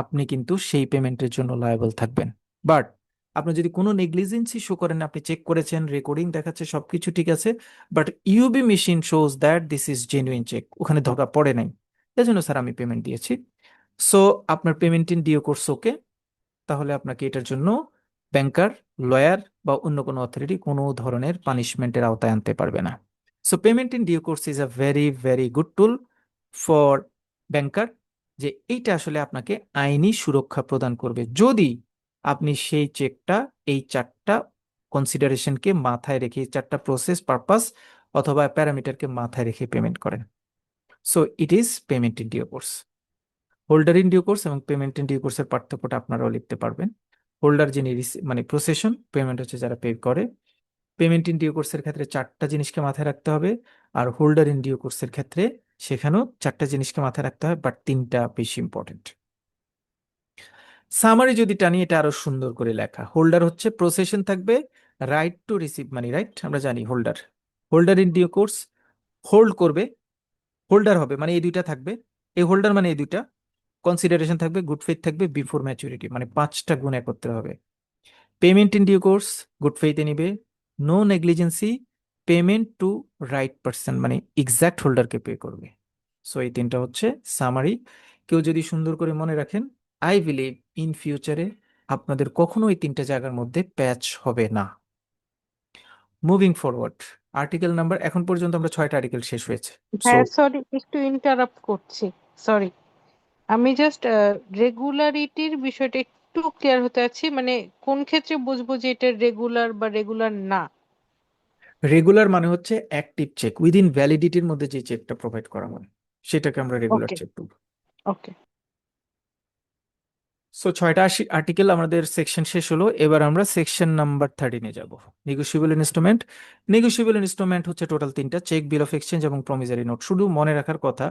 আপনি কিন্তু সেই পেমেন্টের জন্য লায়াবল থাকবেন। বাট আপনি যদি কোনো নেগলিজেন্সি শো করেন, আপনি চেক করেছেন, রেকর্ডিং দেখাচ্ছে, সবকিছু ঠিক আছে, but UV machine shows that this is genuine cheque, ওখানে ধরা পড়ে নাই, এই জন্য স্যার আমি পেমেন্ট দিয়েছি, সো আপনার payment in due course okay, তাহলে আপনাকে এটার জন্য ব্যাংকার, লয়ার বা অন্য কোনো অথরিটি কোনো ধরনের পানিশমেন্টের আওতায় আনতে পারবে না। So payment in due course is a very very good tool for banker, যে এইটা আসলে আপনাকে আইনি সুরক্ষা প্রদান করবে যদি আপনি সেই চেকটা এই চারটা কনসিডারেশনকে মাথায় রেখে, চারটা প্রসেস, পারপাস অথবা প্যারামিটারকে মাথায় রেখে পেমেন্ট করেন। So it is payment in due course. Holder in due course এবং পেমেন্ট ইন ডিউ কোর্সের পার্থক্যটা আপনারাও লিখতে পারবেন। হোল্ডার যিনি মানে প্রসেসন, পেমেন্ট হচ্ছে যারা পে করে। পেমেন্ট ইন ডিউ কোর্সের ক্ষেত্রে চারটা জিনিসকে মাথায় রাখতে হবে, আর হোল্ডার ইন ডিউ কোর্সের ক্ষেত্রে সেখানেও চারটা জিনিসকে মাথায় রাখতে হবে, বাট তিনটা বেশি ইম্পর্টেন্ট। সামারি যদি টানি, এটা আরো সুন্দর করে লেখা। হোল্ডার হচ্ছে প্রসেসন থাকবে, right to receive money, right, আমরা জানি holder. Holder in due course hold করবে, হোল্ডার হবে মানে এই দুইটা থাকবে, এই হোল্ডার মানে এই দুইটা, কনসিডারেশন থাকবে, গুড ফেইথ থাকবে, বিফোর ম্যাচুরিটি, মানে পাঁচটা গুণ একত্রে হবে। Payment in due course good ফেইথে নিবে, no negligence, payment to right person মানে এক্সাক্ট হোল্ডারকে পে করবে। সো এই তিনটা হচ্ছে সামারি। কেউ যদি সুন্দর করে মনে রাখেন, আই বিলিভ ইন ফিউচারে আপনাদের কখনো এই তিনটা জায়গার মধ্যে প্যাচ হবে না। মুভিং ফরওয়ার্ড, আর্টিকেল নাম্বার, এখন পর্যন্ত আমরা 6টা আর্টিকেল শেষ হয়েছে। সো হ্যাঁ, সরি একটু ইন্টারাপ্ট করছি, সরি। আমি জাস্ট রেগুলারিটির বিষয়টা একটু ক্লিয়ার হতে আছি, মানে কোন ক্ষেত্রে বুঝবো যে এটা রেগুলার বা রেগুলার না? রেগুলার মানে হচ্ছে অ্যাক্টিভ চেক, উইদিন ভ্যালিডিটির মধ্যে যে চেকটা প্রোভাইড করা হয় সেটাকে আমরা রেগুলার ওকে, চেক বলবো। ওকে। সো 6টা আর্টিকেল আমাদের সেকশন শেষ হলো, এবার আমরা সেকশন নাম্বার 13-এ যাব। Negotiable instrument. নেগোশিয়েবল ইনস্ট্রুমেন্ট হচ্ছে টোটাল তিনটা, চেক, বিল অফ এক্সচেঞ্জ এবং প্রমিসারি নোট। শুধু মনে রাখার কথা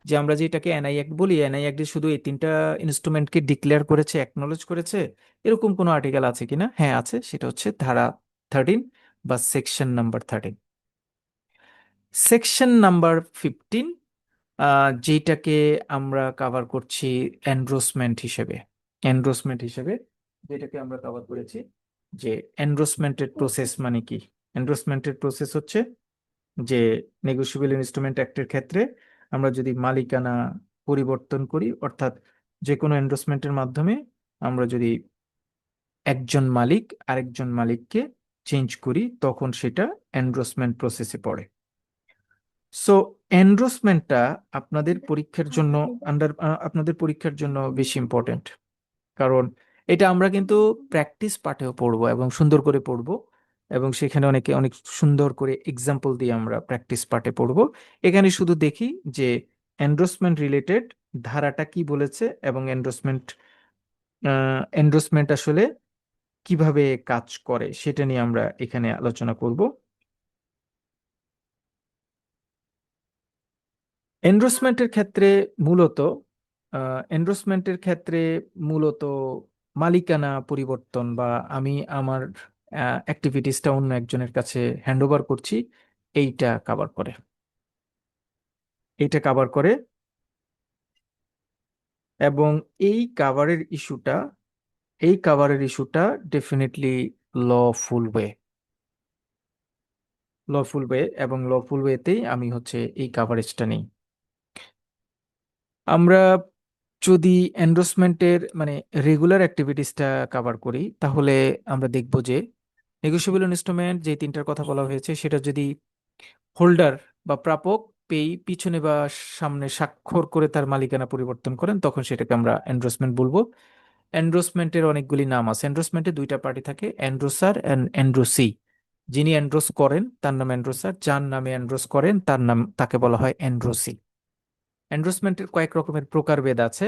যে আমরা যেটাকে এনআই অ্যাক্ট বলি, এনআই অ্যাক্ট শুধু এই তিনটা ইনস্ট্রুমেন্টকে ডিক্লেয়ার করেছে, অ্যাকনলেজ করেছে, এরকম কোনো আর্টিকেল আছে কিনা? হ্যাঁ আছে, সেটা হচ্ছে ধারা 13 বা সেকশন নাম্বার 13। সেকশন নাম্বার 15 যেটাকে আমরা কভার করছি এনডোর্সমেন্ট হিসেবে, এনডোর্সমেন্ট হিসেবে যেটাকে আমরা কভার করেছি, যে এনডোর্সমেন্টের প্রসেস মানে কি। এনডোর্সমেন্টের প্রসেস হচ্ছে যে নেগোশিয়েবল ইনস্ট্রুমেন্ট অ্যাক্টের ক্ষেত্রে আমরা যদি মালিকানা পরিবর্তন করি, অর্থাৎ যে কোনো এনডোর্সমেন্টের মাধ্যমে আমরা যদি একজন মালিক আরেকজন মালিককে চেঞ্জ করি তখন সেটা এনডোর্সমেন্ট প্রসেসে পড়ে। সো এনডোর্সমেন্টটা আপনাদের পরীক্ষার জন্য আপনাদের পরীক্ষার জন্য বেশি ইম্পর্টেন্ট, কারণ এটা আমরা কিন্তু প্র্যাকটিস পাঠেও পড়বো এবং সুন্দর করে পড়বো, এবং সেখানে অনেকে অনেক সুন্দর করে এক্সাম্পল দিয়ে আমরা প্র্যাকটিস পাঠে পড়বো। এখানে শুধু দেখি যে এন্ডোর্সমেন্ট রিলেটেড ধারাটা কি বলেছে এবং এন্ডোর্সমেন্ট আসলে কিভাবে কাজ করে সেটা নিয়ে আমরা এখানে আলোচনা করব। এন্ডোর্সমেন্টের ক্ষেত্রে মূলত মূলত মালিকানা পরিবর্তন বা আমি আমার অ্যাক্টিভিটিসটা অন্য একজনের কাছে হ্যান্ড ওভার করছি, এইটা কাভার করে। এইটা কাভার করে এবং এই কাভারের ইস্যুটা ডেফিনেটলি লফুল ওয়ে এবং লফুল ওয়েতেই আমি হচ্ছে এই কাভারেজটা নিই। আমরা যদি এন্ডোর্সমেন্টের মানে রেগুলার অ্যাক্টিভিটিসটা কভার করি, তাহলে আমরা দেখব যে নেগোশিয়েবল ইনস্ট্রুমেন্ট যে তিনটার কথা বলা হয়েছে সেটা যদি হোল্ডার বা প্রাপক পিছনে বা সামনে স্বাক্ষর করে তার মালিকানা পরিবর্তন করেন, তখন সেটাকে আমরা এন্ডোর্সমেন্ট বলবো। এন্ডোর্সমেন্টের অনেকগুলি নাম আছে। এন্ডোর্সমেন্টে দুইটা পার্টি থাকে, এন্ডোসার এন্ড এন্ডোসি। যিনি এন্ডোর্স করেন তার নাম এন্ডোসার, যার নামে এন্ডোর্স করেন তাকে বলা হয় এন্ডোসি। এন্ডোর্সমেন্টের কয়েক রকমের প্রকারভেদ আছে।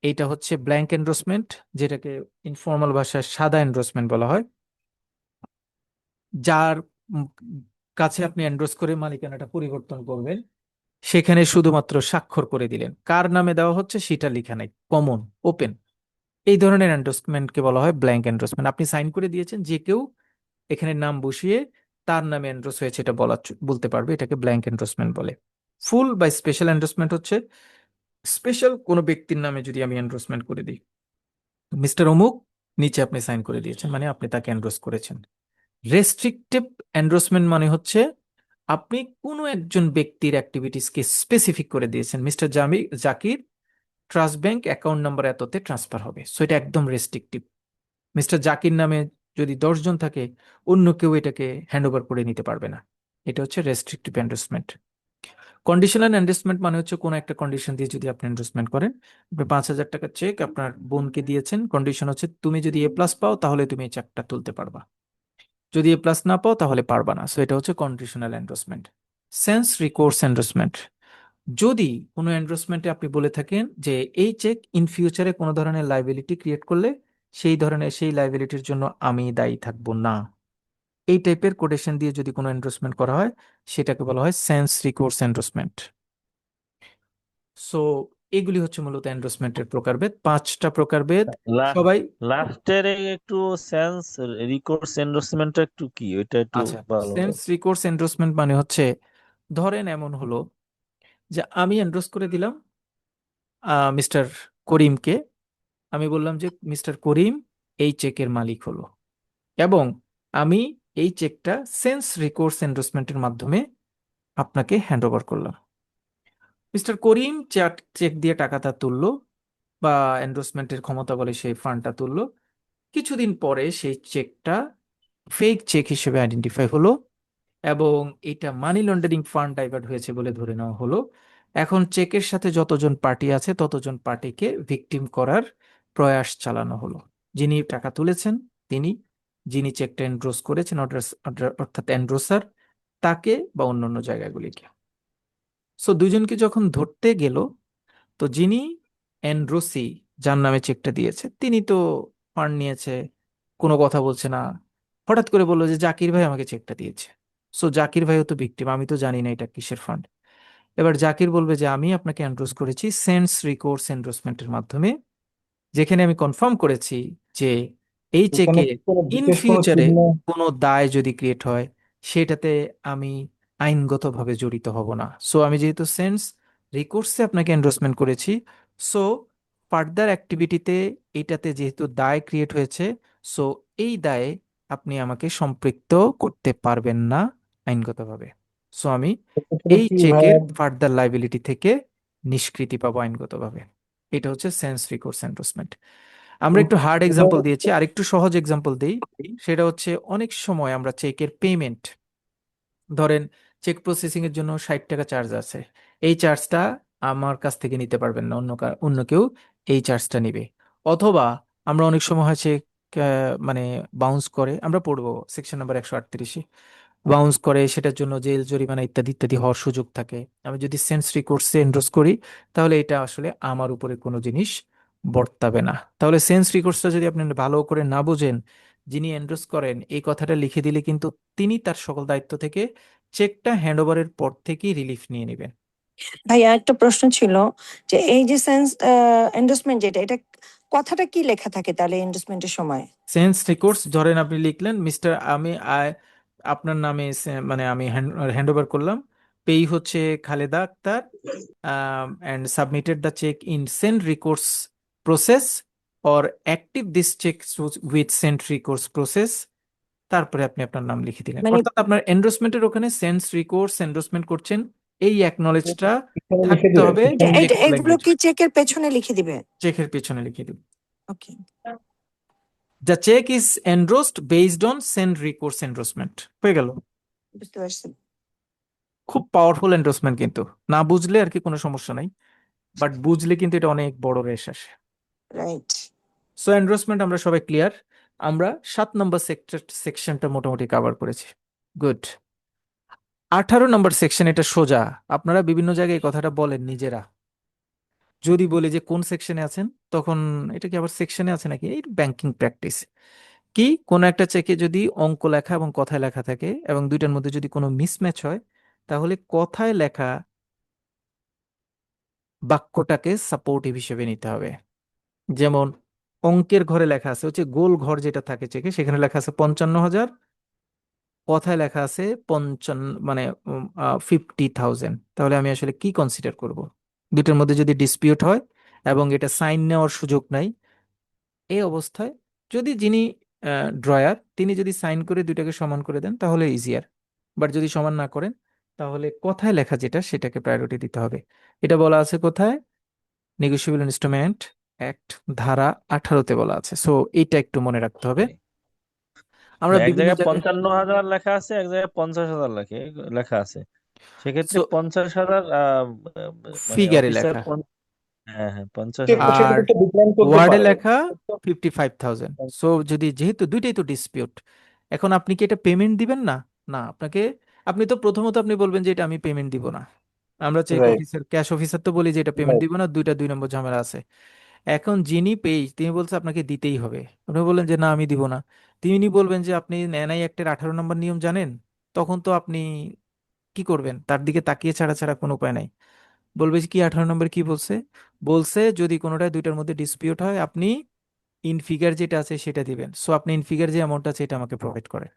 এইটা হচ্ছে ব্ল্যাঙ্ক এন্ডোর্সমেন্ট, যেটাকে ইনফর্মাল ভাষায় সাদা এন্ডোর্সমেন্ট বলা হয়, যার উম কাছে আপনি এন্ডোর্স করে মালিকানাটা পরিবর্তন করবেন, সেখানে শুধুমাত্র স্বাক্ষর করে দিলেন, কার নামে দেওয়া হচ্ছে সেটা লেখা নাই, কমন, ওপেন। এই ধরনের এন্ডোর্সমেন্টকে বলা হয় ব্ল্যাঙ্ক এন্ডোর্সমেন্ট। আপনি সাইন করে দিয়েছেন, যে কেউ এখানে নাম বসিয়ে তার নামে এন্ডোর্স হয়েছে এটা বলতে পারবে, এটাকে ব্ল্যাঙ্ক এন্ডোর্সমেন্ট বলে। ফুল বা স্পেশাল এন্ডোর্সমেন্ট হচ্ছে স্পেশাল কোনো ব্যক্তির নামে যদি আমি এন্ডোর্সমেন্ট করে দিই, মিস্টার অমুক, নিচে আপনি সাইন করে দিয়েছেন, মানে আপনি তাকে এন্ডোর্স করেছেন। রেস্ট্রিকটিভ এন্ডোর্সমেন্ট মানে হচ্ছে আপনি কোনো একজন ব্যক্তির অ্যাক্টিভিটিসকে স্পেসিফিক করে দিয়েছেন, mister Zakir trust bank account number এততে ট্রান্সফার হবে, সো এটা একদম রেস্ট্রিকটিভ। মিস্টার জাকির নামে যদি 10 জন থাকে, অন্য কেউ এটাকে হ্যান্ড ওভার করে নিতে পারবে না। এটা হচ্ছে রেস্ট্রিকটিভ এন্ডোর্সমেন্ট। কন্ডিশনাল এন্ডোর্সমেন্ট মানে হচ্ছে কোনো একটা কন্ডিশন দিয়ে যদি আপনি এন্ডোর্সমেন্ট করেন, আপনি 5,000 টাকা চেক আপনার বোনকে দিয়েছেন, কন্ডিশন হচ্ছে তুমি যদি A+ পাও তাহলে তুমি এই চেকটা তুলতে পারবা, যদি A+ না পাও তাহলে পারবা না। সো এটা হচ্ছে conditional endorsement. Sense recourse endorsement, যদি কোনো এন্ডোর্সমেন্টে আপনি বলে থাকেন যে এই চেক ইন ফিউচারে কোনো ধরনের লাইবিলিটি ক্রিয়েট করলে সেই লাইবিলিটির জন্য আমি দায়ী থাকবো না, এই টাইপের কোটেশন দিয়ে যদি কোনো এন্ডোর্সমেন্ট করা হয়, সেটাকে বলা হয় সেন্স রিকোর্স এন্ডোর্সমেন্ট। সো এগুলি হচ্ছে মূলত এন্ডোর্সমেন্টের প্রকারভেদ, 5টা প্রকারভেদ। সবাই লাস্টের একটু সেন্স রিকোর্স এন্ডোর্সমেন্টটা একটু কি, ওইটা একটু আচ্ছা, ভালো। সেন্স রিকোর্স এন্ডোর্সমেন্ট মানে হচ্ছে, ধরেন এমন হলো যে আমি এন্ডোর্স করে দিলাম মিস্টার করিমকে। আমি বললাম যে মিস্টার করিম এই চেকের মালিক হলো, এবং আমি এই চেকটা সেন্স রিকোর্স এন্ডোর্সমেন্টের মাধ্যমে আপনাকে হ্যান্ড ওভার করলাম। মিস্টার করিম চেক দিয়ে টাকাটা তুললো বা এন্ডোর্সমেন্টের ক্ষমতা বলে সেই ফান্ডটা তুললো। কিছুদিন পরে সেই চেকটা ফেক চেক হিসেবে আইডেন্টিফাই হলো এবং এটা মানি লন্ডারিং ফান্ড ডাইভার্ট হয়েছে বলে ধরে নেওয়া হলো। এখন চেকের সাথে যতজন পার্টি আছে ততজন পার্টিকে ভিকটিম করার প্রয়াস চালানো হলো। যিনি টাকা তুলেছেন তিনি, যিনি চেকটা এন্ড্রোস করেছেন অর্থাৎ এন্ড্রোসার, তাকে বা অন্যান্য জায়গাগুলিকে। সো দুজনকে যখন ধরতে গেল, তো যিনি এন্ড্রোসি, যার নামে চেকটা দিয়েছে, তিনি তো ফান্ড নিয়েছে, কোনো কথা বলছে না, হঠাৎ করে বললো যে জাকির ভাই আমাকে চেকটা দিয়েছে। সো জাকির ভাইও তো ভিকটিম, আমি তো জানি না এটা কিসের ফান্ড। এবার জাকির বলবে যে আমি আপনাকে এন্ড্রোস করেছি সেন্স রিকোর্স এন্ডোর্সমেন্টের মাধ্যমে, যেখানে আমি কনফার্ম করেছি যে এই এখানে চেকে কোনো ইন বিশেষ কোনো ফিউচারে চিহ্ন? কোনো দায় যদি ক্রিয়েট হয়, সেটাতে আমি আইনগতভাবে জড়িত হব না। সো আমি যেহেতু সেন্স রিকোর্সে আপনাকে এন্ডোর্সমেন্ট করেছি, সো ফার্দার অ্যাক্টিভিটিতে এটাতে যেহেতু দায় ক্রিয়েট হয়েছে, সো এই দায়ে আপনি আমাকে সম্পৃক্ত করতে পারবেন না আইনগতভাবে। সো আমি সেক্ষেত্রে এই কি চেকের ভাইয়া, ফার্দার লাইবিলিটি থেকে নিষ্কৃতি পাবো আইনগতভাবে। এটা হচ্ছে সেন্স রিকোর্স এন্ডোর্সমেন্ট। আমরা একটু হার্ড এক্সাম্পল দিয়েছি, আর একটু সহজ এক্সাম্পল দিই। সেটা হচ্ছে অনেক সময় আমরা চেকের পেমেন্ট, ধরেন চেক প্রসেসিং এর জন্য 60 টাকা চার্জ আছে, এই চার্জটা আমার কাছ থেকে নিতে পারবেন না, অন্য কেউ এই চার্জটা নিবে। অথবা আমরা অনেক সময় হয় চেক মানে বাউন্স করে, আমরা পড়বো সেকশন নাম্বার 138, বাউন্স করে, সেটার জন্য জেল জরিমানা ইত্যাদি ইত্যাদি হওয়ার সুযোগ থাকে। আমি যদি সেন্স রিকোর্সে এন্ডোর্স করি, তাহলে এটা আসলে আমার উপরে কোনো জিনিস বর্তাবে না। তাহলে সেন্স রিকোর্সটা যদি আপনি ভালো করে না বোঝেন, যিনি এন্ডোর্স করেন এই কথাটা লিখে দিলে কিন্তু তিনি তার সকল দায়িত্ব থেকে চেকটা হ্যান্ডওভারের পর থেকেই রিলিফ নিয়ে নেবেন। ভাইয়া একটা প্রশ্ন ছিল যে এই যে সেন্স এন্ডোর্সমেন্ট যেটা, এটা কথাটা কি লেখা থাকে তাহলে এন্ডোর্সমেন্টের সময়? সেন্স রিকোর্স ধরেন আপনি লিখলেন মিস্টার আপনার নামে মানে আমি হ্যান্ড ওভার করলাম, পেই হচ্ছে Khaleda Akter, and submitted the check in send recourse process or active this check with send recourse process, তারপরে আপনি আপনার নাম লিখে দিলেন। মানে অর্থাৎ আপনার এন্ডোর্সমেন্টের ওখানে সেন্স রিকোর্স এন্ডোর্সমেন্ট করছেন, এই অ্যাকনলেজটা এখানে লিখে থাকতে দিবেন। হবে এগুলো কি চেকের পেছনে লিখে দিবে? চেকের পেছনে লিখে দিন, okay, the cheque is endorsed based on sans recourse endorsement, হয়ে গেল। বুঝতে পারছি। খুব পাওয়ারফুল এন্ডোর্সমেন্ট, কিন্তু না বুঝলে আর কি কোনো সমস্যা নাই, বাট বুঝলে কিন্তু এটা অনেক বড় রেশ আসে। রাইট। সো এন্ডোর্সমেন্ট আমরা সবাই ক্লিয়ার। আমরা 7 নম্বর সেকশনটা মোটামুটি কভার করেছি, গুড। 18 নম্বর সেকশন, এটা সোজা, আপনারা বিভিন্ন জায়গায় এই কথাটা বলেন নিজেরা। যদি বলি যে কোন সেকশনে আছেন, তখন এটা কি আবার সেকশনে আছে নাকি, এই ব্যাংকিং প্র্যাকটিস কি, কোনো একটা চেকে যদি অঙ্ক লেখা এবং কথায় লেখা থাকে এবং দুইটার মধ্যে যদি কোনো মিসম্যাচ হয়, তাহলে কথায় লেখা বাক্যটাকে সাপোর্টিভ হিসেবে নিতে হবে। যেমন অঙ্কের ঘরে লেখা আছে হচ্ছে গোল ঘর যেটা থাকে চেকে, সেখানে লেখা আছে 55,000, কথায় লেখা আছে 50,000, তাহলে আমি আসলে কি কনসিডার করব? দুটোর মধ্যে যদি ডিসপিউট হয় এবং এটা সাইন নেওয়ার সুযোগ নাই, এই অবস্থায় যদি যিনি ড্রয়ার তিনি যদি সাইন করে দুইটাকে সমান করে দেন তাহলে ইজিয়ার, বাট যদি সমান না করেন তাহলে কথায় লেখা যেটা সেটাকে প্রায়োরিটি দিতে হবে। এটা বলা আছে কোথায়? নেগোশিয়েবল ইনস্ট্রুমেন্ট অ্যাক্ট ধারা 18-তে বলা আছে। সো এইটা একটু মনে রাখতে হবে। আমরা এক বিভিন্ন জায়গায় জায়গায় 55,000 লেখা আছে, এক জায়গায় 50,000 লেখা আছে। সেক্ষেত্রে সো 50,000 মানে ফিগারে অফিসার, লেখা, হ্যাঁ হ্যাঁ 50,000। আর সেক্ষেত্রে ডিক্লাইন করতে ওয়ার্ডে পারে। লেখা 55,000। সো যদি যেহেতু দুইটাই তো ডিসপিউট, এখন আপনি কি এটা পেমেন্ট দিবেন না? না, আপনাকে, আপনি তো প্রথমত আপনি বলবেন যে এটা আমি পেমেন্ট দিব না। আমরা cheque right, officer cash officer তো বলি যে এটা পেমেন্ট রাইট। দিব না, 2 নম্বর ঝামেলা আছে। এখন যিনি পেজ তিনি বলছে আপনাকে দিতেই হবে, আপনি বললেন যে না আমি দিব না, তিনি বলবেন যে আপনি এনআই অ্যাক্টের 18 নম্বর নিয়ম জানেন, তখন তো আপনি কি করবেন? তার দিকে তাকিয়ে ছাড়া ছাড়া কোনো উপায় নাই। বলবে যে কি 18 নম্বর কি বলছে? বলছে যদি কোনোটায় দুইটার মধ্যে ডিসপিউট হয় আপনি ইন ফিগার যেটা আছে সেটা দিবেন। সো আপনি ইন ফিগার যে অ্যামাউন্ট আছে এটা আমাকে প্রোভাইড করেন।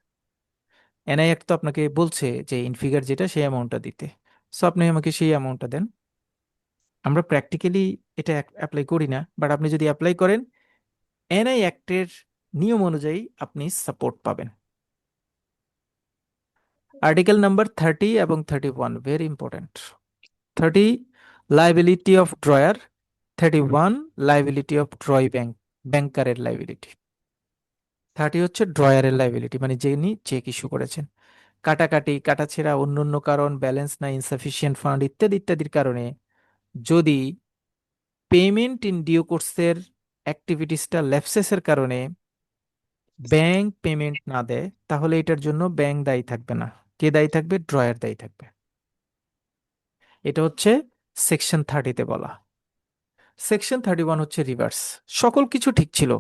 এনআই অ্যাক্ট তো আপনাকে বলছে যে ইন ফিগার যেটা সেই অ্যামাউন্টটা দিতে, সো আপনি আমাকে সেই অ্যামাউন্টটা দেন। আমরা প্র্যাকটিক্যালি এটা অ্যাপ্লাই করি না, বাট আপনি যদি অ্যাপ্লাই করেন এনআই অ্যাক্টের নিয়ম অনুযায়ী আপনি সাপোর্ট পাবেন। আর্টিকেল নাম্বার 30 এবং 31 very important. 30 liability of drawer, 31 liability of draw bank, ব্যাংকারের লাইবিলিটি। 30 হচ্ছে ড্রয়ারের লাইবিলিটি, মানে যিনি চেক ইস্যু করেছেন। কাটাকাটি, কাটাছেঁড়া, অন্যান্য কারণ, ব্যালেন্স না, ইনসাফিসিয়েন্ট ফান্ড ইত্যাদি ইত্যাদির কারণে যদি পেমেন্ট ইন ডিউ কোর্সের অ্যাক্টিভিটিসটা ল্যাপসেসের কারণে ব্যাংক পেমেন্ট না দেয়, তাহলে এটার জন্য ব্যাংক দায়ী থাকবে না। কে দায়ী থাকবে? ড্রয়ার দায়ী থাকবে। এটা হচ্ছে সেকশন 30-তে বলা। সেকশন 31 হচ্ছে রিভার্স, সকল কিছু ঠিক ছিল,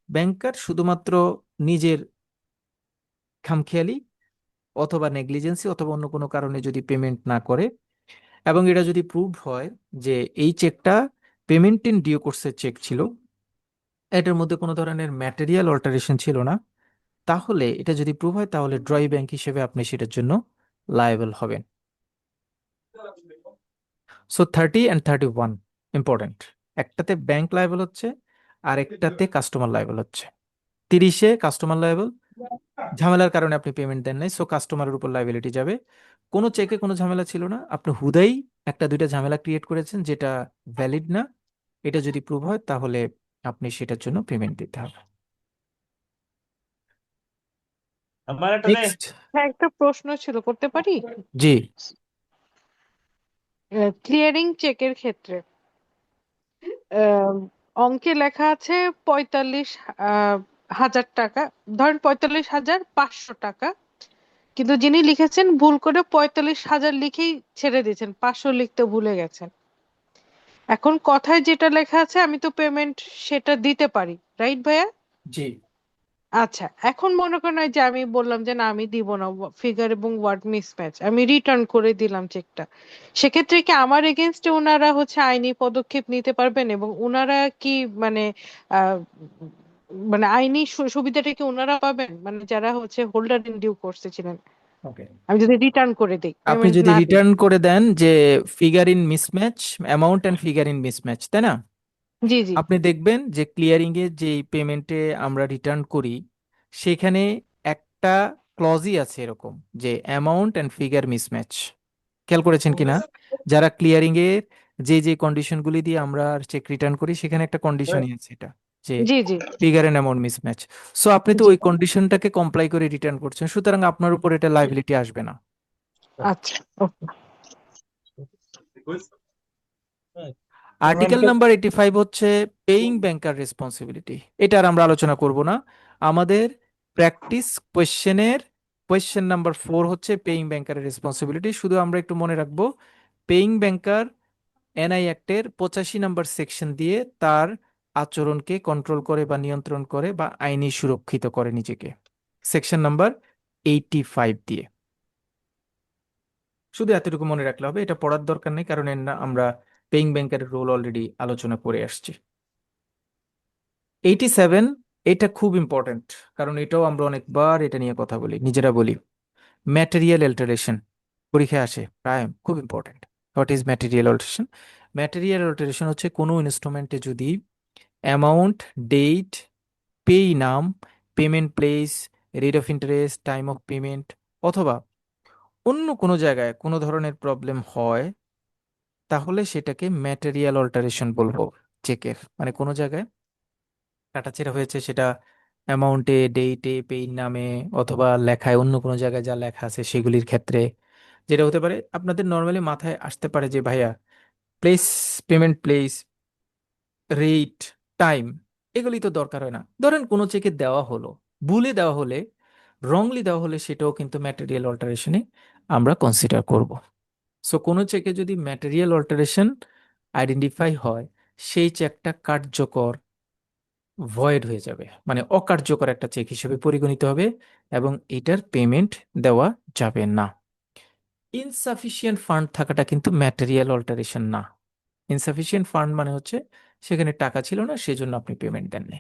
ব্যাংকার শুধুমাত্র নিজের খামখেয়ালি অথবা নেগলিজেন্সি অথবা অন্য কোনো কারণে যদি পেমেন্ট না করে, এবং এটা যদি প্রুভ হয় যে এই চেকটা পেমেন্ট ইন ডিউ কোর্সের চেক ছিল, এটার মধ্যে কোনো ধরনের ম্যাটেরিয়াল অল্টারেশন ছিল না, তাহলে এটা যদি প্রুভ হয় তাহলে ড্রয় ব্যাংক হিসেবে আপনি সেটার জন্য লায়েবল হবেন। So 30 and 31 important. একটাতে ব্যাংক লায়েবল হচ্ছে আর একটাতে কাস্টমার লায়েবল হচ্ছে। 30-এ কাস্টমার লায়েবল, ঝামেলার কারণে আপনি পেমেন্ট দেন নাই, সো কাস্টমারের উপর লাইবিলিটি যাবে। কোনো চেকে কোনো ঝামেলা ছিল না, আপনি হুদাই একটা দুইটা ঝামেলা ক্রিয়েট করেছেন যেটা ভ্যালিড না, এটা যদি প্রুভ হয় তাহলে আপনি সেটার জন্য পেমেন্ট দিতে হবে। আমার একটা দে। নেক্সট। হ্যাঁ, একটা প্রশ্ন ছিল, করতে পারি? জি। ক্লিয়ারিং চেকের ক্ষেত্রে আহ, অঙ্কে লেখা আছে 45,000 টাকা, ধরেন 45,500 টাকা, কিন্তু যিনি লিখেছেন ভুল করে 45,000 লিখেই ছেড়ে দিয়েছেন, 500 লিখতে ভুলে গেছেন। এখন কথায় যেটা লেখা আছে আমি তো পেমেন্ট সেটা দিতে পারি, রাইট ভাইয়া? জি। আচ্ছা, এখন মনে করেন ওই যে আমি বললাম যে না আমি দিব না, ফিগার এবং ওয়ার্ড মিসম্যাচ, আমি রিটার্ন করে দিলাম চেকটা, সেক্ষেত্রে কি আমার এগেনস্টে ওনারা আইনি পদক্ষেপ নিতে পারবেন? এবং ওনারা কি মানে আহ মানে আইনি সুবিধাটা কি ওনারা পাবেন, মানে যারা হোল্ডার ইন ডিউ কোর্সে ছিলেন, ওকে। আমি যদি রিটার্ন করে দিই, আপনি পেমেন্ট যদি না দিই? রিটার্ন করে দেন যে figure in mismatch, amount and figure in mismatch, তাই না? জি জি আপনি দেখবেন যে ক্লিয়ারিং এ যে পেমেন্টে আমরা রিটার্ন করি সেখানে একটা ক্লজই আছে এরকম, যে অ্যামাউন্ট অ্যান্ড ফিগার মিসম্যাচ। খেয়াল করেছেন কিনা? যারা ক্লিয়ারিং এর যে কন্ডিশনগুলি দিয়ে আমরা চেক রিটার্ন করি সেখানে একটা কন্ডিশনই আছে এটা, যে জি জি figure and amount mismatch. So আপনি তো জি। ওই কন্ডিশনটাকে কমপ্লাই করে রিটার্ন করছেন, সুতরাং আপনার উপর এটা লাইবিলিটি আসবে না। আচ্ছা, ওকে। আর্টিকেল নাম্বার 85 হচ্ছে পেইং ব্যাংকার রেসপন্সিবিলিটি। এটা আর আমরা আলোচনা করব না। আমাদের প্র্যাকটিস কোয়েশ্চেন নাম্বার 4 হচ্ছে পেইং ব্যাংকারের রেসপন্সিবিলিটি। শুধু আমরা একটু মনে রাখবো, পেইং ব্যাংকার এনআই অ্যাক্টের 85 নাম্বার সেকশন দিয়ে তার আচরণকে কন্ট্রোল করে বা নিয়ন্ত্রণ করে বা আইনি সুরক্ষিত করে নিজেকে, সেকশন নাম্বার 85 দিয়ে। শুধু এতটুকু মনে রাখলে হবে, এটা পড়ার দরকার নেই, কারণ আমরা পেইং ব্যাংকারের রোল অলরেডি আলোচনা করে আসছি। 87, এটা খুব ইম্পর্ট্যান্ট, কারণ এটাও আমরা অনেকবার এটা নিয়ে কথা বলি, নিজেরা বলি। ম্যাটেরিয়াল অল্টারেশন পরীক্ষায় আসে প্রায়, খুব important. What is material alteration? Material alteration হচ্ছে কোনো ইনস্ট্রুমেন্টে যদি অ্যামাউন্ট, ডেট, পেই নাম, payment place, rate of interest, time of payment, অথবা অন্য কোনো জায়গায় কোনো ধরনের প্রবলেম হয়, তাহলে সেটাকে ম্যাটেরিয়াল অল্টারেশন বলবো। চেকের মানে কোনো জায়গায় কাটাছেঁড়া হয়েছে, সেটা অ্যামাউন্টে, ডেটে, পেইন নামে, অথবা লেখায় অন্য কোনো জায়গায় যা লেখা আছে সেগুলির ক্ষেত্রে। যেটা হতে পারে আপনাদের নর্মালি মাথায় আসতে পারে যে ভাইয়া place, payment place, rate, time, এগুলি তো দরকার হয় না। ধরেন কোনো চেকে দেওয়া হলো, ভুলে দেওয়া হলে, রংলি দেওয়া হলে, সেটাও কিন্তু ম্যাটেরিয়াল অল্টারেশনে আমরা কনসিডার করব। সো কোনো চেকে যদি ম্যাটেরিয়াল অল্টারেশন আইডেন্টিফাই হয়, সেই চেকটা কার্যকর, ভয়েড হয়ে যাবে, মানে অকার্যকর একটা চেক হিসেবে পরিগণিত হবে এবং এটার পেমেন্ট দেওয়া যাবে না। ইনসাফিসিয়েন্ট ফান্ড থাকাটা কিন্তু ম্যাটেরিয়াল অল্টারেশন না। ইনসাফিসিয়েন্ট ফান্ড মানে হচ্ছে সেখানে টাকা ছিল না, সেজন্য আপনি পেমেন্ট দেননি।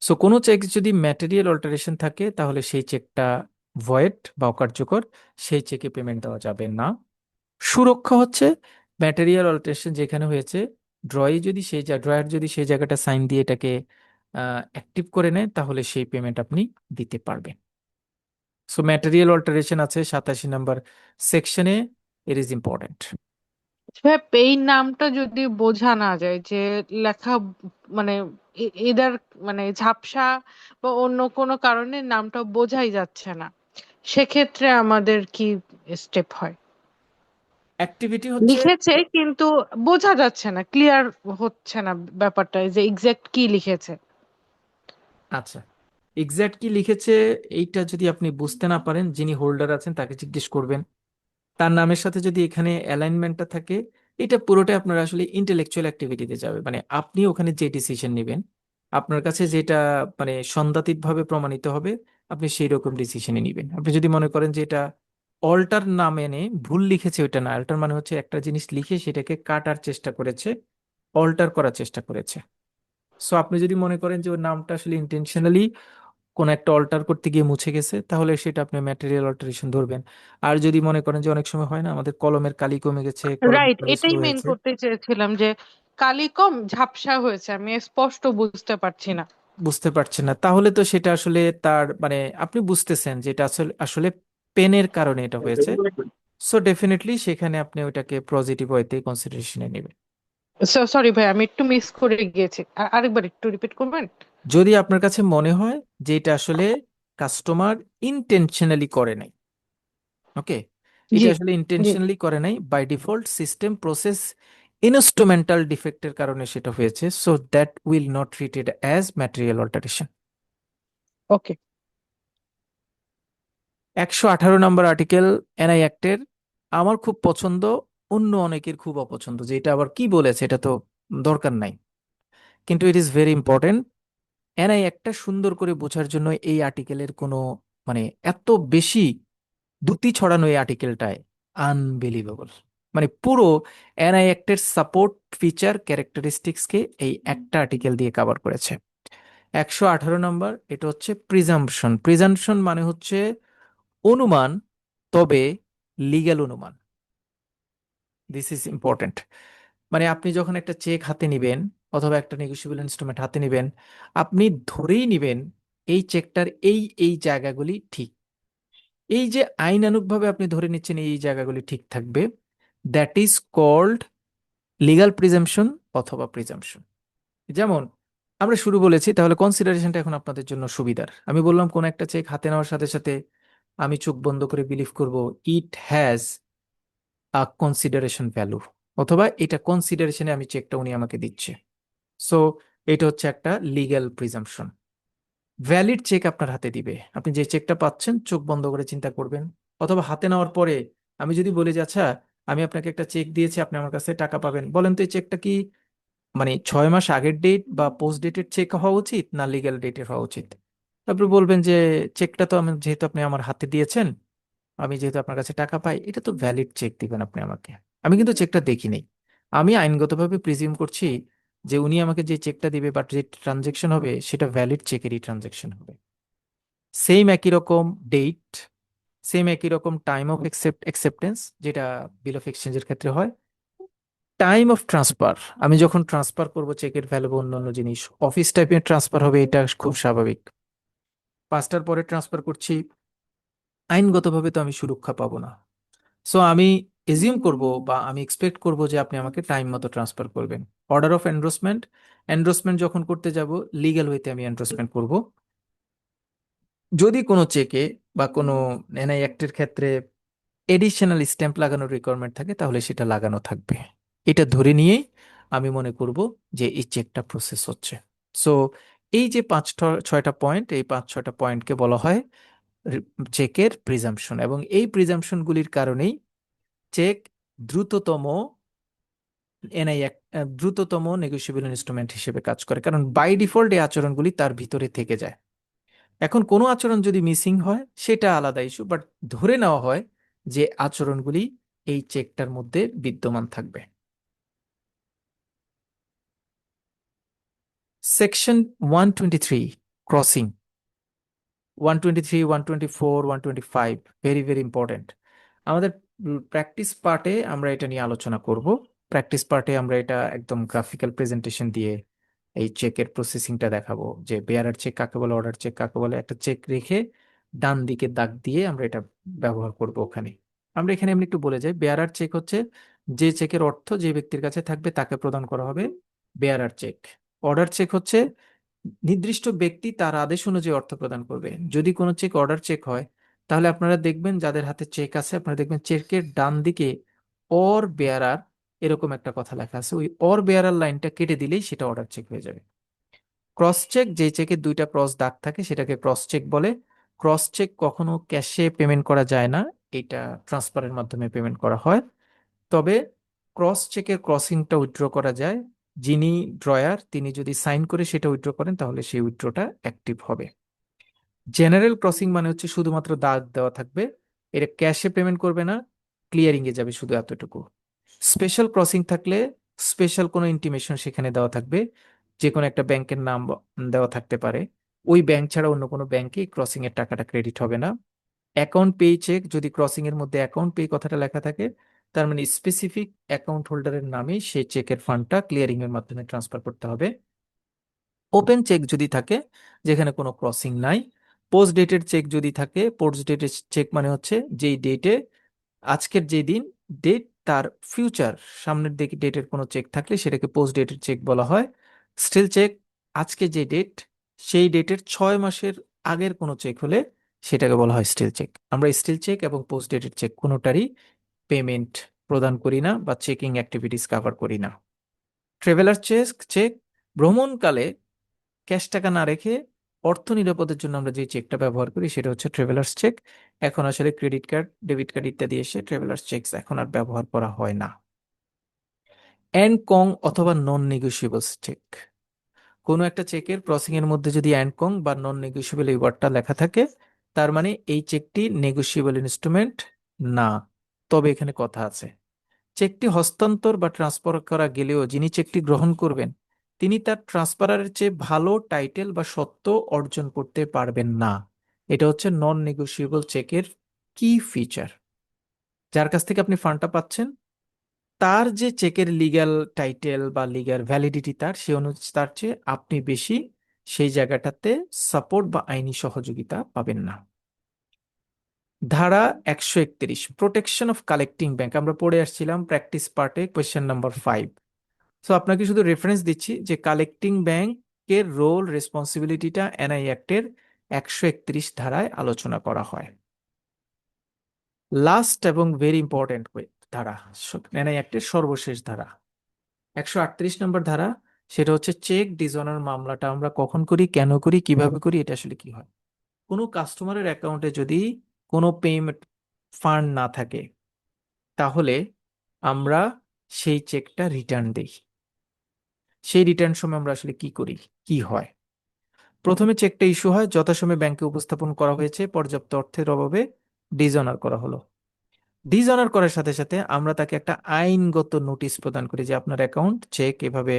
সো কোনো চেক যদি ম্যাটেরিয়াল অল্টারেশন থাকে তাহলে সেই চেকটা ভয়েড বা অকার্যকর, সেই চেকে পেমেন্ট দেওয়া যাবে না। সুরক্ষা হচ্ছে ম্যাটেরিয়াল অল্টারেশন যেখানে হয়েছে, ড্রয়ার যদি সেই জায়গাটা সাইন দিয়ে এটাকে অ্যাক্টিভ করে নেয়, তাহলে সেই পেমেন্ট আপনি দিতে পারবেন। সো ম্যাটেরিয়াল অল্টারেশন আছে 87 নাম্বার সেকশনে, ইট ইজ ইম্পর্টেন্ট। ভাই, এই নামটা যদি বোঝা না যায় যে লেখা, মানে এদের মানে ঝাপসা বা অন্য কোনো কারণে নামটা বোঝাই যাচ্ছে না, সেক্ষেত্রে আমাদের কি স্টেপ হয়? অ্যাক্টিভিটি হচ্ছে, লিখেছে কিন্তু বোঝা যাচ্ছে না, ক্লিয়ার হচ্ছে না ব্যাপারটা যে এক্সাক্ট কি লিখেছে। আচ্ছা, এক্সাক্ট কি লিখেছে এইটা যদি আপনি বুঝতে না পারেন, যিনি হোল্ডার আছেন তাকে জিজ্ঞেস করবেন। তার নামের সাথে যদি এখানে অ্যালাইনমেন্টটা থাকে, এটা পুরোটাই আপনার আসলে ইন্টেলেকচুয়াল অ্যাক্টিভিটিতে যাবে, মানে আপনি ওখানে যে ডিসিশন নেবেন, আপনার কাছে যেটা মানে সন্দাতিকভাবে প্রমাণিত হবে, আপনি সেই রকম ডিসিশনে নেবেন। আপনি যদি মনে করেন যে এটা অল্টার না মেনে ভুল লিখেছে, ওইটা না। অল্টার মানে হচ্ছে একটা জিনিস লিখে সেটাকে কাটার চেষ্টা করেছে, অল্টার করার চেষ্টা করেছে। সো আপনি যদি মনে করেন যে ওর নামটা আসলে ইন্টেনশনালি কোন একটা অল্টার করতে গিয়ে মুছে গেছে, তাহলে সেটা আপনি ম্যাটেরিয়াল অল্টারেশন ধরবেন। আর যদি মনে করেন যে অনেক সময় হয় না, আমাদের কলমের কালি কমে গেছে, কলমের রাইট, কালি স্লো এটাই মেন হয়েছে, করতে চেয়েছিলাম যে কালি কম ঝাপসা হয়েছে, আমি স্পষ্ট বুঝতে পারছি না। বুঝতে পারছেন না, তাহলে তো সেটা আসলে তার মানে আপনি বুঝতেছেন যে এটা আসলে আসলে পেনের কারণে এটা হয়েছে। সো ডেফিনেটলি সেখানে আপনি ওইটাকে পজিটিভ ওয়েতে কনসিডারেশনে নেবেন। সরি ভাই, আমি একটু মিস করে গিয়েছি, আরেকবার একটু রিপিট করবেন? যদি আপনার কাছে মনে হয় যে এটা আসলে কাস্টমার ইন্টেনশনালি করে নাই, ওকে, এটা জি, আসলে জি। ইন্টেনশনালি করে নাই, by default system process instrumental ডিফেক্টের কারণে সেটা হয়েছে, so that will not treated as material alteration. Okay. 118 নম্বর আর্টিকেল এনআই অ্যাক্টের আমার খুব পছন্দ, অন্য অনেকের খুব অপছন্দ, যে এটা আবার কি বলেছে এটা তো দরকার নাই, কিন্তু it is very important. NI অ্যাক্টটা সুন্দর করে বোঝার জন্য এই আর্টিকেলের কোনো মানে এত বেশি দ্যুতি ছড়ানো এই আর্টিকেলটায় আনবিলিভেবল, মানে পুরো এনআই অ্যাক্টের সাপোর্ট ফিচার ক্যারেক্টারিস্টিক্সকে এই একটা আর্টিকেল দিয়ে কভার করেছে। 118 নম্বর, এটা হচ্ছে প্রিজাম্পশন। প্রিজাম্পশন মানে হচ্ছে অনুমান, তবে লিগ্যাল অনুমান। This is important. মানে আপনি যখন একটা চেক হাতে নিবেন অথবা একটা নেগোশিয়েবল ইনস্ট্রুমেন্ট হাতে নিবেন, আপনি ধরেই নিবেন এই চেকটার এই জায়গাগুলি ঠিক। এই যে আইনানুগভাবে আপনি ধরে নিচ্ছেন এই জায়গাগুলি ঠিক থাকবে, that is called legal presumption অথবা প্রিজাম্পশন। যেমন আমরা শুরু বলেছি, তাহলে কনসিডারেশনটা এখন আপনাদের জন্য সুবিধার। আমি বললাম কোন একটা চেক হাতে নেওয়ার সাথে সাথে আমি চোখ বন্ধ করে বিলিভ করব it has a consideration value, অথবা এটা কনসিডারেশনে আমি চেকটা উনি আমাকে দিচ্ছে। সো এটা হচ্ছে একটা লিগ্যাল প্রিজাম্পশন। ভ্যালিড চেক আপনার হাতে দিবে, আপনি যে চেকটা পাচ্ছেন চোখ বন্ধ করে চিন্তা করবেন, অথবা হাতে নেওয়ার পরে আমি যদি বলি যে আচ্ছা আমি আপনাকে একটা চেক দিয়েছি, আপনি আমার কাছে টাকা পাবেন, বলেন তো এই চেকটা কি মানে 6 মাস আগের ডেট বা পোস্ট ডেটের চেক হওয়া উচিত না লিগ্যাল ডেটের হওয়া উচিত? তারপরে বলবেন যে চেকটা তো আমি যেহেতু আপনি আমার হাতে দিয়েছেন, আমি যেহেতু আপনার কাছে টাকা পাই, এটা তো ভ্যালিড চেক দিবেন আপনি আমাকে। আমি কিন্তু চেকটা দেখি নাই, আমি আইনগতভাবে প্রিজিউম করছি যে উনি আমাকে যে চেকটা দিবে বা যে ট্রানজেকশন হবে সেটা ভ্যালিড চেকেরই ট্রানজেকশন হবে। সেম একই রকম ডেট, সেম একই রকম টাইম অফ অ্যাকসেপ্টেন্স, যেটা বিল অফ এক্সচেঞ্জের ক্ষেত্রে হয়। টাইম অফ ট্রান্সফার, আমি যখন ট্রান্সফার করব চেকের ভ্যালু বা অন্যান্য জিনিস, অফিস টাইপের ট্রান্সফার হবে, এটা খুব স্বাভাবিক। 5টার পরে ট্রান্সফার করছি, আইনগতভাবে তো আমি সুরক্ষা পাবো না। সো আমি এজিউম করব বা আমি এক্সপেক্ট করব যে আপনি আমাকে টাইম মতো ট্রান্সফার করবেন। অর্ডার অফ এনডোর্সমেন্ট, এনডোর্সমেন্ট যখন করতে যাব লিগ্যাল ওয়েতে আমি এনডোর্সমেন্ট করব। যদি কোনো চেকে বা কোনো এনআই অ্যাক্টের ক্ষেত্রে এডিশনাল স্ট্যাম্প লাগানোর রিকোয়ারমেন্ট থাকে তাহলে সেটা লাগানো থাকবে। এটা ধরে নিয়েই আমি মনে করব যে এই চেকটা প্রসেস হচ্ছে। সো এই যে 5-6টা পয়েন্ট, এই 5-6টা পয়েন্টকে বলা হয় চেকের প্রিজাম্পশন, এবং এই প্রিজাম্পশনগুলির কারণেই চেক দ্রুততম এনআই দ্রুততম নেগোশিয়েবল ইনস্ট্রুমেন্ট হিসেবে কাজ করে, কারণ বাই ডিফল্ট এই আচরণগুলি তার ভিতরে থেকে যায়। এখন কোনো আচরণ যদি মিসিং হয় সেটা আলাদা ইস্যু, বাট ধরে নেওয়া হয় যে আচরণগুলি এই চেকটার মধ্যে বিদ্যমান থাকবে। Section 123, crossing. 123, 124, 125 very very important. আমাদের প্র্যাকটিস পার্টে আমরা এটা নিয়ে আলোচনা করব। প্র্যাকটিস পার্টে আমরা এটা একদম গ্রাফিক্যাল প্রেজেন্টেশন দিয়ে এই চেকের প্রসেসিংটা দেখাবো, যে বেয়ারার চেক কাকে বলে, অর্ডার চেক কাকে বলে। একটা চেক রেখে ডান দিকে দাগ দিয়ে আমরা এটা ব্যবহার করব ওখানে। আমরা এখানে এমনি একটু বলে যাই, বেয়ারার চেক হচ্ছে যে চেকের অর্থ যে ব্যক্তির কাছে থাকবে তাকে প্রদান করা হবে বেয়ারার চেক। অর্ডার চেক হচ্ছে নির্দিষ্ট ব্যক্তি তার আদেশ অনুযায়ী অর্থ প্রদান করবে। যদি কোনো চেক অর্ডার চেক হয় তাহলে আপনারা দেখবেন যাদের হাতে চেক আছে, আপনারা দেখবেন চেকের ডান দিকে অর বেয়ারার এরকম একটা কথা লেখা আছে, ওই অর বেয়ারার লাইনটা কেটে দিলেই সেটা অর্ডার চেক হয়ে যাবে। ক্রস চেক, যে চেকে 2টা ক্রস দাগ থাকে সেটাকে ক্রস চেক বলে। ক্রস চেক কখনো ক্যাশে পেমেন্ট করা যায় না, এটা ট্রান্সফারের মাধ্যমে পেমেন্ট করা হয়। তবে ক্রস চেকের ক্রসিংটা উইথড্র করা যায়, যিনি ড্রয়ার তিনি যদি সাইন করে সেটা উইথড্র করেন তাহলে সেই উইথড্রটা অ্যাক্টিভ হবে। জেনারেল ক্রসিং মানে হচ্ছে শুধুমাত্র দাগ দেওয়া থাকবে, এটা ক্যাশে পেমেন্ট করবে না, ক্লিয়ারিং এ যাবে শুধু এতটুকু। স্পেশাল ক্রসিং থাকলে স্পেশাল কোনো ইন্টিমেশন সেখানে দেওয়া থাকবে, যে কোনো একটা ব্যাংকের নাম দেওয়া থাকতে পারে, ওই ব্যাংক ছাড়া অন্য কোনো ব্যাংকে ক্রসিং এর টাকাটা ক্রেডিট হবে না। অ্যাকাউন্ট পে চেক, যদি ক্রসিং এর মধ্যে অ্যাকাউন্ট পে কথাটা লেখা থাকে তার মানে স্পেসিফিক অ্যাকাউন্ট হোল্ডারের নামে সেই চেকের ফান্ডটা ক্লিয়ারিং এর মাধ্যমে ট্রান্সফার করতে হবে। ওপেন চেক যদি থাকে যেখানে কোনো ক্রসিং নাই। পোস্ট ডেটেড চেক যদি থাকে, পোস্ট ডেটেড চেক মানে হচ্ছে যেই ডেটে, আজকের যে দিন ডেট তার ফিউচার সামনের দিকে ডেটের কোনো চেক থাকলে সেটাকে পোস্ট ডেটের চেক বলা হয়। স্টিল চেক আজকে যে ডেট সেই ডেটের 6 মাসের আগের কোনো চেক হলে সেটাকে বলা হয় স্টিল চেক। আমরা স্টিল চেক এবং পোস্ট ডেটেড চেক কোনোটারই পেমেন্ট প্রদান করি না বা চেকিং অ্যাক্টিভিটিস কভার করি না। ট্রাভেলার চেক চেক ভ্রমণকালে ক্যাশ টাকা না রেখে অর্থ নিরাপদের জন্য আমরা যে চেকটা ব্যবহার করি সেটা হচ্ছে ট্রাভেলার্স চেক। এখন আসলে ক্রেডিট কার্ড, ডেবিট কার্ড ইত্যাদি এসে ট্রাভেলার্স চেক এখন আর ব্যবহার করা হয় না। অ্যান্ড কং অথবা নন নেগোশিয়েবলস চেক, কোনো একটা চেকের প্রসিং এর মধ্যে যদি অ্যান্ড কং বা নন নেগোশিয়েবল এই ওয়ার্ডটা লেখা থাকে তার মানে এই চেকটি নেগোশিয়েবল ইনস্ট্রুমেন্ট না। তবে এখানে কথা আছে, চেকটি হস্তান্তর বা ট্রান্সফার করা গেলেও যিনি চেকটি গ্রহণ করবেন তিনি তার ট্রান্সফারারের চেয়ে ভালো টাইটেল বা সত্ত্ব অর্জন করতে পারবেন না। এটা হচ্ছে নন নেগোশিয়েবল চেকের কি ফিচার। যার কাছ থেকে আপনি ফান্ডটা পাচ্ছেন তার যে চেকের লিগ্যাল টাইটেল বা লিগ্যাল ভ্যালিডিটি তার সে অনুযায়ী তার চেয়ে আপনি বেশি সেই জায়গাটাতে সাপোর্ট বা আইনি সহযোগিতা পাবেন না। ধারা 131 প্রোটেকশন অফ কালেক্টিং ব্যাংক, আমরা পড়ে আসছিলাম প্র্যাকটিস পার্টে কোয়েশ্চেন নাম্বার 5। সো আপনাকে শুধু রেফারেন্স দিচ্ছি যে কালেক্টিং ব্যাংকের রোল রেসপন্সিবিলিটিটা এনআই অ্যাক্টের 131 ধারায় আলোচনা করা হয়। লাস্ট এবং ভেরি ইম্পর্টেন্ট ধারা, এনআই অ্যাক্টের সর্বশেষ ধারা 138 নম্বর ধারা, সেটা হচ্ছে চেক ডিসঅনার মামলাটা আমরা কখন করি, কেন করি, কিভাবে করি, এটা আসলে কি হয়। কোনো কাস্টমারের অ্যাকাউন্টে যদি কোনো পেমেন্ট ফান্ড না থাকে তাহলে আমরা সেই চেকটা রিটার্ন দেই। সেই রিটার্ন সময় আমরা আসলে কি করি, কি হয়। প্রথমে চেকটা ইস্যু হয়, যথাসময়ে ব্যাংকে উপস্থাপন করা হয়েছে, পর্যাপ্ত অর্থের অভাবে ডিসঅনার করা হলো। ডিসঅনার করার সাথে সাথে আমরা তাকে একটা আইনগত নোটিশ প্রদান করি যে আপনার অ্যাকাউন্ট চেক এভাবে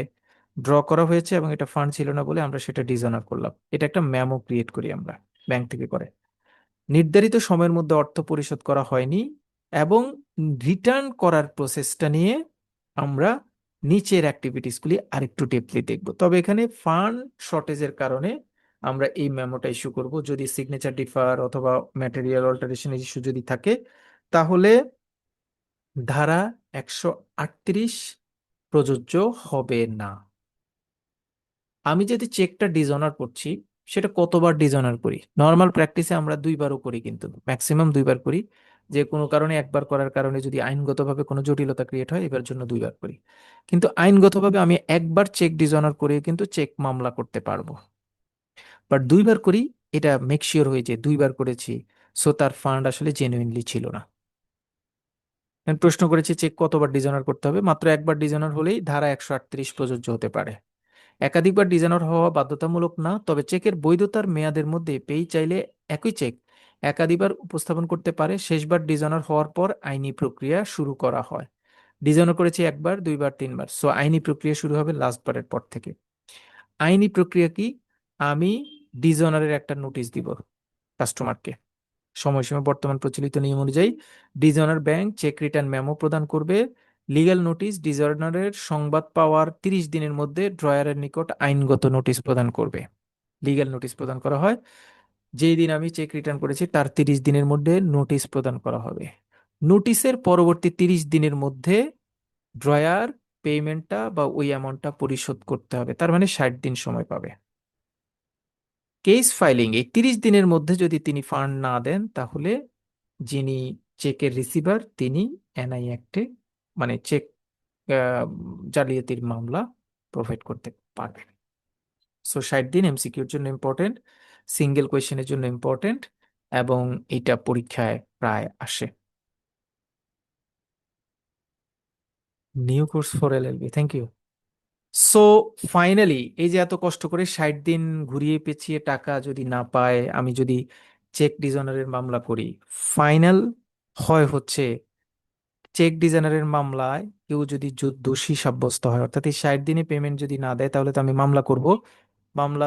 ড্র করা হয়েছে এবং এটা ফান্ড ছিল না বলে আমরা সেটা ডিসঅনার করলাম। এটা একটা মেমো ক্রিয়েট করি আমরা, ব্যাংক থেকে করে। নির্ধারিত সময়ের মধ্যে অর্থ পরিশোধ করা হয়নি এবং রিটার্ন করার প্রসেসটা নিয়ে আমরা নিচের অ্যাক্টিভিটিসগুলি আরেকটু ডিপলি দেখব। তবে এখানে ফান্ড শর্টেজের কারণে আমরা এই মেমোটা ইস্যু করব। যদি সিগনেচার ডিফার অথবা ম্যাটেরিয়াল অল্টারেশন ইস্যু যদি থাকে তাহলে ধারা 138 প্রযোজ্য হবে না। আমি যদি চেকটা ডিসঅনার করছি সেটা কতবার ডিসঅনার করি, নর্মাল প্র্যাকটিসে আমরা 2বারও করি, কিন্তু ম্যাক্সিমাম 2বার করি। যে কোনো কারণে একবার করার কারণে যদি আইনগতভাবে কোনো জটিলতা ক্রিয়েট হয় এবার জন্য 2বার করি। কিন্তু আইনগতভাবে আমি একবার চেক ডিসঅনার করে কিন্তু চেক মামলা করতে পারবো, বাট 2বার করি এটা মেক শিওর হয়ে যে 2বার করেছি, সো তার ফান্ড আসলে জেনুইনলি ছিল না। আমি প্রশ্ন করেছি চেক কতবার ডিসঅনার করতে হবে, মাত্র একবার ডিসঅনার হলেই ধারা 138 প্রযোজ্য হতে পারে। একাধিকবার ডিসঅনার হওয়া বাধ্যতামূলক না, তবে চেকের বৈধতার মেয়াদের মধ্যে পেই চাইলে একই চেক একাধিকবার উপস্থাপন করতে পারে। শেষবার ডিসঅনার হওয়ার পর আইনি প্রক্রিয়া শুরু করা হয়। ডিসঅনার করেছি একবার, 2বার, 3বার, সো আইনি প্রক্রিয়া শুরু হবে লাস্ট বারের পর থেকে। আইনি প্রক্রিয়া কি, আমি ডিসঅনারের একটা নোটিশ দিব কাস্টমারকে। সময়সীমা বর্তমান প্রচলিত নিয়ম অনুযায়ী dishonour bank cheque return memo প্রদান করবে। লিগ্যাল নোটিশ ডিসঅনারের সংবাদ পাওয়ার 30 দিনের মধ্যে ড্রয়ারের নিকট আইনগত নোটিশ প্রদান করবে। লিগ্যাল নোটিশ প্রদান করা হয় যেই দিন আমি চেক রিটার্ন করেছি তার 30 দিনের মধ্যে নোটিশ প্রদান করা হবে। নোটিশের পরবর্তী 30 দিনের মধ্যে ড্রয়ার পেমেন্টটা বা ওই অ্যামাউন্টটা পরিশোধ করতে হবে, তার মানে 60 দিন সময় পাবে। কেস ফাইলিং এই 30 দিনের মধ্যে যদি তিনি ফান্ড না দেন তাহলে যিনি চেকের রিসিভার তিনি এনআই অ্যাক্টে মানে চেক জালিয়াতির মামলা প্রোভাইড করতে পারবেন। সো 60 দিন এমসিকিউর জন্য ইম্পর্টেন্ট, সিঙ্গেল কোয়েশ্চেনের জন্য ইম্পর্টেন্ট এবং এটা পরীক্ষায় প্রায় আসে। New course for LLB, thank you. So finally এই যে এত কষ্ট করে 60 দিন ঘুরিয়ে পেঁচিয়ে টাকা যদি না পায়, আমি যদি চেক ডিসঅনারের মামলা করি, ফাইনাল হয় হচ্ছে চেক ডিসঅনারের মামলায় কেউ যদি দোষী সাব্যস্ত হয়, অর্থাৎ এই 60 দিনে পেমেন্ট যদি না দেয় তাহলে তো আমি মামলা করব। মামলা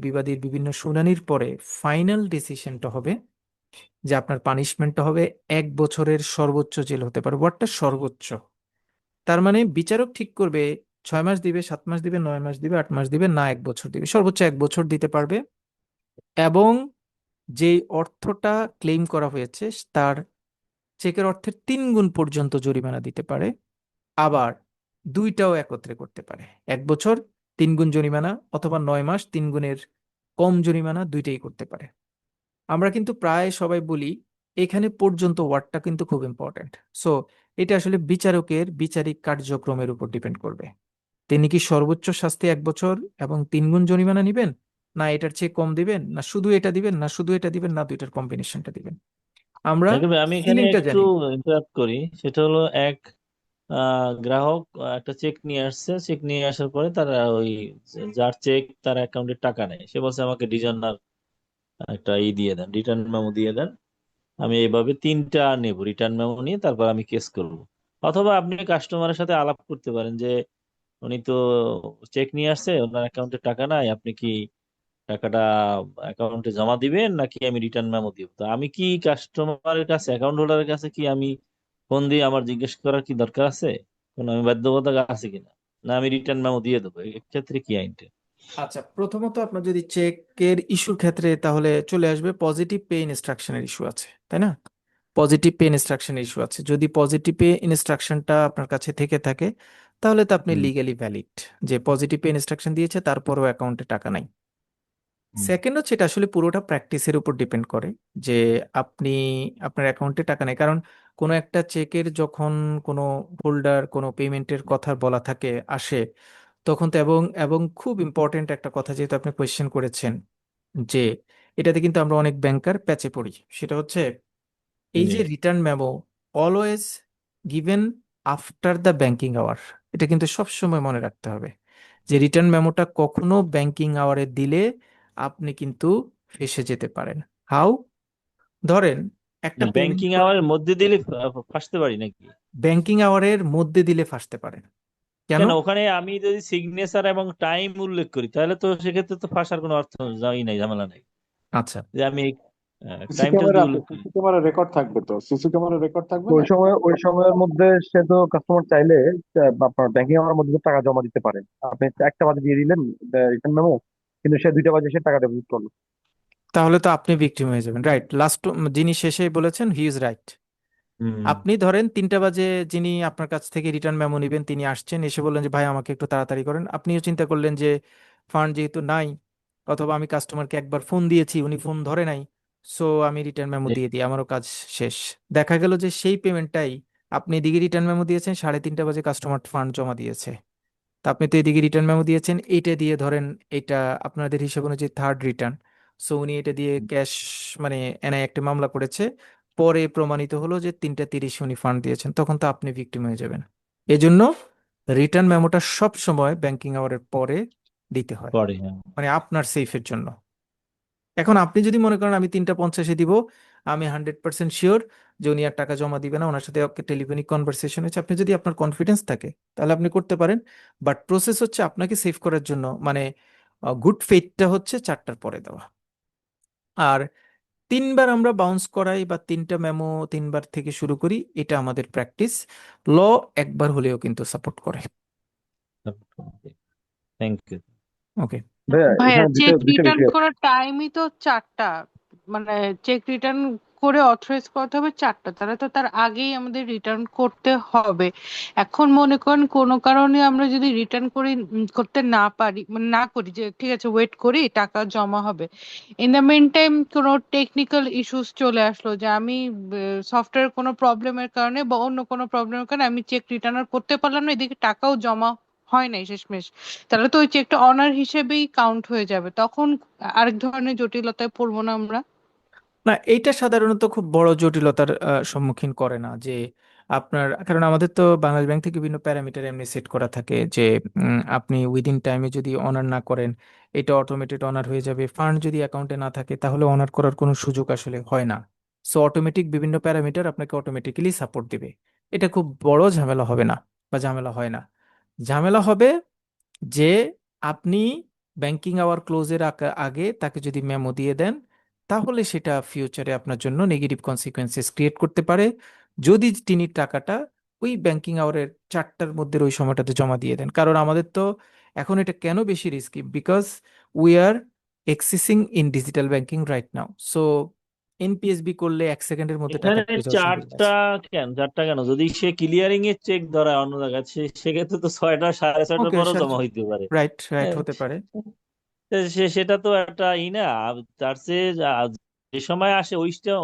বিবাদীর বিভিন্ন শুনানির পরে ফাইনাল ডিসিশনটা হবে যে আপনার পানিশমেন্টটা হবে 1 বছরের সর্বোচ্চ জেল হতে পারে। ওয়ার্ডটা সর্বোচ্চ, তার মানে বিচারক ঠিক করবে 6 মাস দিবে, 7 মাস দিবে, 9 মাস দিবে, 8 মাস দিবে, না 1 বছর দিবে, সর্বোচ্চ 1 বছর দিতে পারবে। এবং যেই অর্থটা ক্লেম করা হয়েছে তার চেকের অর্থের 3 গুণ পর্যন্ত জরিমানা দিতে পারে, আবার দুইটাও একত্রে করতে পারে। 1 বছর 3 গুণ জরিমানা, অথবা 9 মাস 3 গুণের কম জরিমানা, দুইটাই করতে পারে। আমরা কিন্তু প্রায় সবাই বলি, এখানে পর্যন্ত ওয়ার্ডটা কিন্তু খুব ইম্পর্ট্যান্ট। সো এটা আসলে বিচারকের বিচারিক কার্যক্রমের উপর ডিপেন্ড করবে। তিনি কি সর্বোচ্চ শাস্তি 1 বছর এবং 3 গুণ জরিমানা নিবেন, না এটার চেয়ে কম দিবেন, না শুধু এটা দিবেন, না শুধু এটা দিবেন, না দুইটার কম্বিনেশনটা দিবেন। আমরা জাকির ভাই, আমি এখানে সিলিংটা একটু জানি। ইন্টারাপ্ট করি। সেটা হলো, এক গ্রাহক একটা চেক নিয়ে আসছে। চেক নিয়ে আসার পরে তারা ওই যার চেক, তার অ্যাকাউন্টে টাকা নেই। সে বলছে আমাকে ডিজার্নার একটা দিয়ে দেন, রিটার্ন মেমো দিয়ে দেন। আমি এইভাবে 3টা নেব, রিটার্ন মেমো নিয়ে তারপর আমি কেস করব। অথবা আপনি কাস্টমারের সাথে আলাপ করতে পারেন যে উনি তো চেক নিয়ে আসছে, ওনার অ্যাকাউন্টে টাকা নাই, আপনি কি টাকাটা অ্যাকাউন্টে জমা দিবেন নাকি আমি রিটার্ন মেমো দিব? তো আমি কি কাস্টমারের কাছে, অ্যাকাউন্ট হোল্ডারের কাছে কি আমি ফোন দিয়ে আমার জিজ্ঞেস করার কি দরকার আছে? কোনো আমি বাধ্যবাধকতা আছে কিনা, না আমি রিটার্ন মেমো দিয়ে দেবো? এক্ষেত্রে কি আইনটা? আচ্ছা, প্রথমত আপনার যদি চেকের ইস্যুর ক্ষেত্রে তাহলে চলে আসবে পজিটিভ পে ইনস্ট্রাকশনের ইস্যু আছে, তাই না? পজিটিভ পে ইনস্ট্রাকশনের ইস্যু আছে। যদি পজিটিভ পে ইনস্ট্রাকশনটা আপনার কাছে থেকে থাকে, তাহলে তো আপনি হুম। লিগ্যালি ভ্যালিড, যে পজিটিভ পে ইনস্ট্রাকশন দিয়েছে তারপরও অ্যাকাউন্টে টাকা নাই। হুম। সেকেন্ড হচ্ছে, এটা আসলে পুরোটা প্র্যাকটিসের উপর ডিপেন্ড করে যে আপনি, আপনার অ্যাকাউন্টে টাকা নেই। কারণ কোনো একটা চেকের যখন কোনো হোল্ডার কোনো পেমেন্টের কথা বলা থাকে আসে, তখন তো, এবং এবং খুব ইম্পর্টেন্ট একটা কথা যেহেতু আপনি কোয়েশ্চেন করেছেন, যে এটাতে কিন্তু আমরা অনেক ব্যাংকার প্যাচে পড়ি। সেটা হচ্ছে এই জি। যে return memo always given after the banking hour, এটা কিন্তু সব সময় মনে রাখতে হবে যে রিটার্ন মেমোটা কখনো ব্যাংকিং আওয়ারে দিলে আপনি কিন্তু ফেঁসে যেতে পারেন। হাউ? ধরেন একটা পেমেন্ট ব্যাংকিং করেন, আওয়ারের মধ্যে দিলে ফাঁসতে পারি নাকি? ব্যাংকিং আওয়ারের মধ্যে দিলে ফাঁসতে পারেন। কেন? কেন, ওখানে আমি যদি সিগনেচার এবং টাইম উল্লেখ করি তাহলে তো সেক্ষেত্রে তো ফাঁসার কোনো অর্থ যাই নাই, ঝামেলা নাই। আচ্ছা, যে আমি সিসি টাইমটা যদি ক্যামেরা আছে, উল্লেখ করি। সিসি ক্যামেরা রেকর্ড থাকবে, তো সিসি ক্যামেরা রেকর্ড থাকবে ওই না সময়, ওই সময়ের মধ্যে সে তো কাস্টমার চাইলে আপনার ব্যাংকিং আমার মধ্যে টাকা জমা দিতে পারে। আপনি 1টা বাজে দিয়ে দিলেন রিটার্ন মেমো, কিন্তু সে 2টা বাজে সে টাকা ডেবিট করলো। তাহলে তো আপনি ভিকটিম হয়ে যাবেন। রাইট, লাস্ট যিনি শেষে বলেছেন হি ইজ রাইট। হুম। আপনি ধরেন 3টা বাজে যিনি আপনার কাছ থেকে রিটার্ন মেমো নেবেন তিনি আসছেন, এসে বললেন যে ভাই আমাকে একটু তাড়াতাড়ি করেন। আপনিও চিন্তা করলেন যে ফান্ড যেহেতু নাই, অথবা আমি কাস্টমারকে একবার ফোন দিয়েছি উনি ফোন ধরে নাই, সো আমি রিটার্ন মেমো জি। দিয়ে দিই, আমারও কাজ শেষ। দেখা গেল যে সেই পেমেন্টটাই আপনি এদিকে রিটার্ন মেমো দিয়েছেন, 3:30 বাজে কাস্টমার ফান্ড জমা দিয়েছে। তা আপনি তো এদিকে রিটার্ন মেমো দিয়েছেন, এইটা দিয়ে ধরেন এটা আপনাদের হিসাব অনুযায়ী থার্ড রিটার্ন। সো উনি এটা দিয়ে ক্যাশ, মানে এনআই একটা মামলা করেছে, পরে প্রমাণিত হলো যে 3:30 উনি ফান্ড দিয়েছেন, তখন তো আপনি ভিকটিম হয়ে যাবেন। এজন্য রিটার্ন মেমোটা সব সময় ব্যাংকিং আওয়ারের পরে দিতে হয়, পরে, হ্যাঁ। মানে আপনার সেফের জন্য। এখন আপনি যদি মনে করেন আমি 3:50 দিব, আমি 100% শিওর যে উনি আর টাকা জমা দিবে না, ওনার সাথে টেলিফোনিক কনভারসেশন হয়েছে, আপনি যদি আপনার কনফিডেন্স থাকে তাহলে আপনি করতে পারেন। বাট প্রসেস হচ্ছে আপনাকে সেভ করার জন্য, মানে গুড ফেথটা হচ্ছে 4টার পরে দেওয়া। আর 3বার আমরা বাউন্স করাই বা 3টা মেমো 3বার থেকে শুরু করি, এটা আমাদের প্র্যাকটিস। ল একবার হলেও কিন্তু সাপোর্ট করে। Thank you. ওকে। ভাইয়া ভাইয়া এখানে দুইটা চেক দুইটা রিটার্ন বিষয় আছে। করার টাইমই তো 4টা, মানে চেক রিটার্ন করে অথরাইজ করতে হবে 4টা, তাহলে তো তার আগেই আমাদের রিটার্ন করতে হবে। এখন মনে করেন কোনো কারণে আমরা যদি রিটার্ন করি, করতে না পারি, মানে না করি, যে ঠিক আছে ওয়েট করি টাকা জমা হবে, ইন দ্য মেন টাইম কোনো টেকনিক্যাল ইস্যুস চলে আসলো, যে আমি সফটওয়্যার কোনো প্রবলেমের কারণে বা অন্য কোনো প্রবলেমের কারণে আমি চেক রিটার্ন আর করতে পারলাম না, এদিকে টাকাও জমা হয় নাই শেষমেশ, তাহলে তো ওই চেকটা অনার হিসেবেই কাউন্ট হয়ে যাবে, তখন আরেক ধরনের জটিলতায় পড়বো না আমরা? না, এইটা সাধারণত খুব বড় জটিলতার সম্মুখীন করে না, যে আপনার, কারণ আমাদের তো বাংলাদেশ ব্যাংক থেকে বিভিন্ন প্যারামিটার এমনি সেট করা থাকে যে আপনি উইদিন টাইমে যদি অনার না করেন এটা অটোমেটেড অনার হয়ে যাবে। ফান্ড যদি অ্যাকাউন্টে না থাকে তাহলে অনার করার কোনো সুযোগ আসলে হয় না। সো অটোমেটিক বিভিন্ন প্যারামিটার আপনাকে অটোমেটিক্যালি সাপোর্ট দিবে। এটা খুব বড় ঝামেলা হবে না, বা ঝামেলা হয় না। ঝামেলা হবে যে আপনি ব্যাংকিং আওয়ার ক্লোজের আগে তাকে যদি মেমো দিয়ে দেন, তাহলে সেটা ফিউচারে আপনার জন্য নেগেটিভ কনসিকোয়েন্সেস ক্রিয়েট করতে পারে, যদি তিনি টাকাটা ওই ব্যাংকিং আওয়ারের 4টার মধ্যে ওই সময়টাতে জমা দিয়ে দেন। কারণ আমাদের তো এখন এটা কেন বেশি risky, because we are existing in digital banking right now. So NPSB করলে 1 সেকেন্ডের মধ্যে টাকা এখানে ঢুকে যাওয়ার সুবিধা চারটা, আছে। চারটা কেন, যদি সে ক্লিয়ারিং এর চেক ধরায় অন্য জায়গায়, সেক্ষেত্রে তো 6টা 6:30টার ওকে পরও স্যার, জমা হইতে পারে। রাইট রাইট হ্যাঁ, হতে পারে। সেটা তো একটা না। তার চেয়ে যে সময় আসে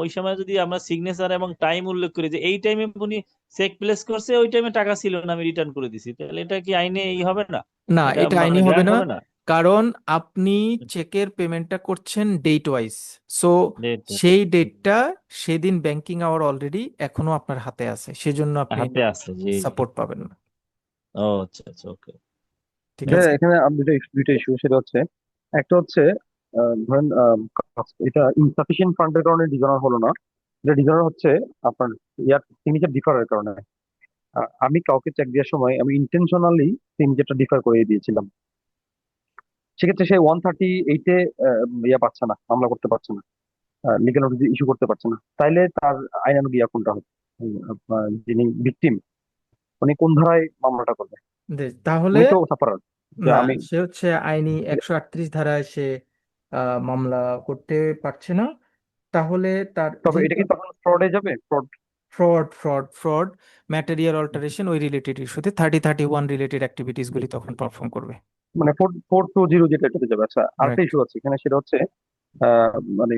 ওই সময় যদি আমরা সিগনেচার এবং টাইম উল্লেখ করি যে এই টাইমে উনি চেক প্লেস করছে, ওই টাইমে টাকা ছিল না, আমি রিটার্ন করে দিছি, তাহলে এটা কি আইনে হবে না? না, এটা এটা মানে আইনি হবে গ্রান্ট না, হবে না? কারণ আপনি চেকের পেমেন্টটা করছেন ডেট ওয়াইজ। সো Date সেই ডেটটা সেদিন ব্যাংকিং আওয়ার অলরেডি এখনো আপনার হাতে আছে, সেজন্য আপনি হাতে আছে, জি। সাপোর্ট পাবেন না। ও আচ্ছা আচ্ছা, ওকে। ঠিক হ্যাঁ, আছে। এখানে দুইটা ইস্যু। সেটা হচ্ছে, একটা হচ্ছে ধরেন এটা ইনসাফিসিয়েন্ট ফান্ডের কারণে ডিজনার হলো না, এটা ডিজনার হচ্ছে আপনার ইয়ার সিগনেচার ডিফারের কারণে। আমি কাউকে চেক দেওয়ার সময় আমি ইন্টেনশনালি সিগনেচারটা ডিফার করে দিয়েছিলাম, সেক্ষেত্রে সে 138-এ ইয়া পাচ্ছে না, মামলা করতে পারছে না, লিগ্যাল নোটিস ইস্যু করতে পারছে না। তাইলে তার আইনানুগ ইয়া কোনটা হবে? যিনি ভিকটিম, উনি কোন ধারায় মামলাটা করবে? তাহলে উনি তো সাফারার, যে না, আমি। সে হচ্ছে আইনি 138 ধারায় সে মামলা করতে পারছে না। তাহলে তার তবে এটা যেহেতু কি তখন ফ্রডে যাবে? ফ্রড ফ্রড ম্যাটেরিয়াল অল্টারেশন ওই রিলেটেড ইস্যুতে 30-31 রিলেটেড অ্যাক্টিভিটিস গুলি তখন পারফর্ম করবে। মানে 420 যেটা, এটাতে যাবে। আচ্ছা, আরেকটা রাইট। ইস্যু আছে এখানে, সেটা হচ্ছে মানে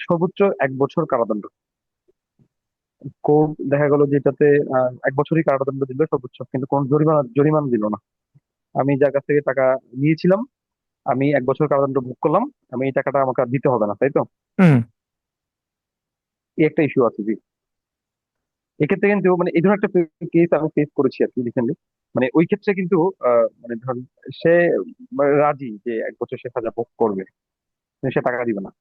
সর্বোচ্চ 1 বছর কারাদণ্ড। কোর্ট দেখা গেল যেটাতে 1 বছরই কারাদণ্ড দিল সর্বোচ্চ, কিন্তু কোন জরিমানা জরিমানা দিল না। আমি যার কাছ থেকে টাকা নিয়েছিলাম, আমি 1 বছর কারাদণ্ড ভোগ করলাম, আমি এই টাকাটা আমাকে আর দিতে হবে না, তাই তো? হুম। এই একটা ইস্যু আছে, জি। এক্ষেত্রে কিন্তু মানে এই ধরনের একটা কেস আমি ফেস করেছি আর কি রিসেন্টলি। মানে ওই ক্ষেত্রে কিন্তু মানে ধরুন সে রাজি যে 1 বছর সে সাজা ভোগ করবে, কিন্তু সে টাকা দিবে না,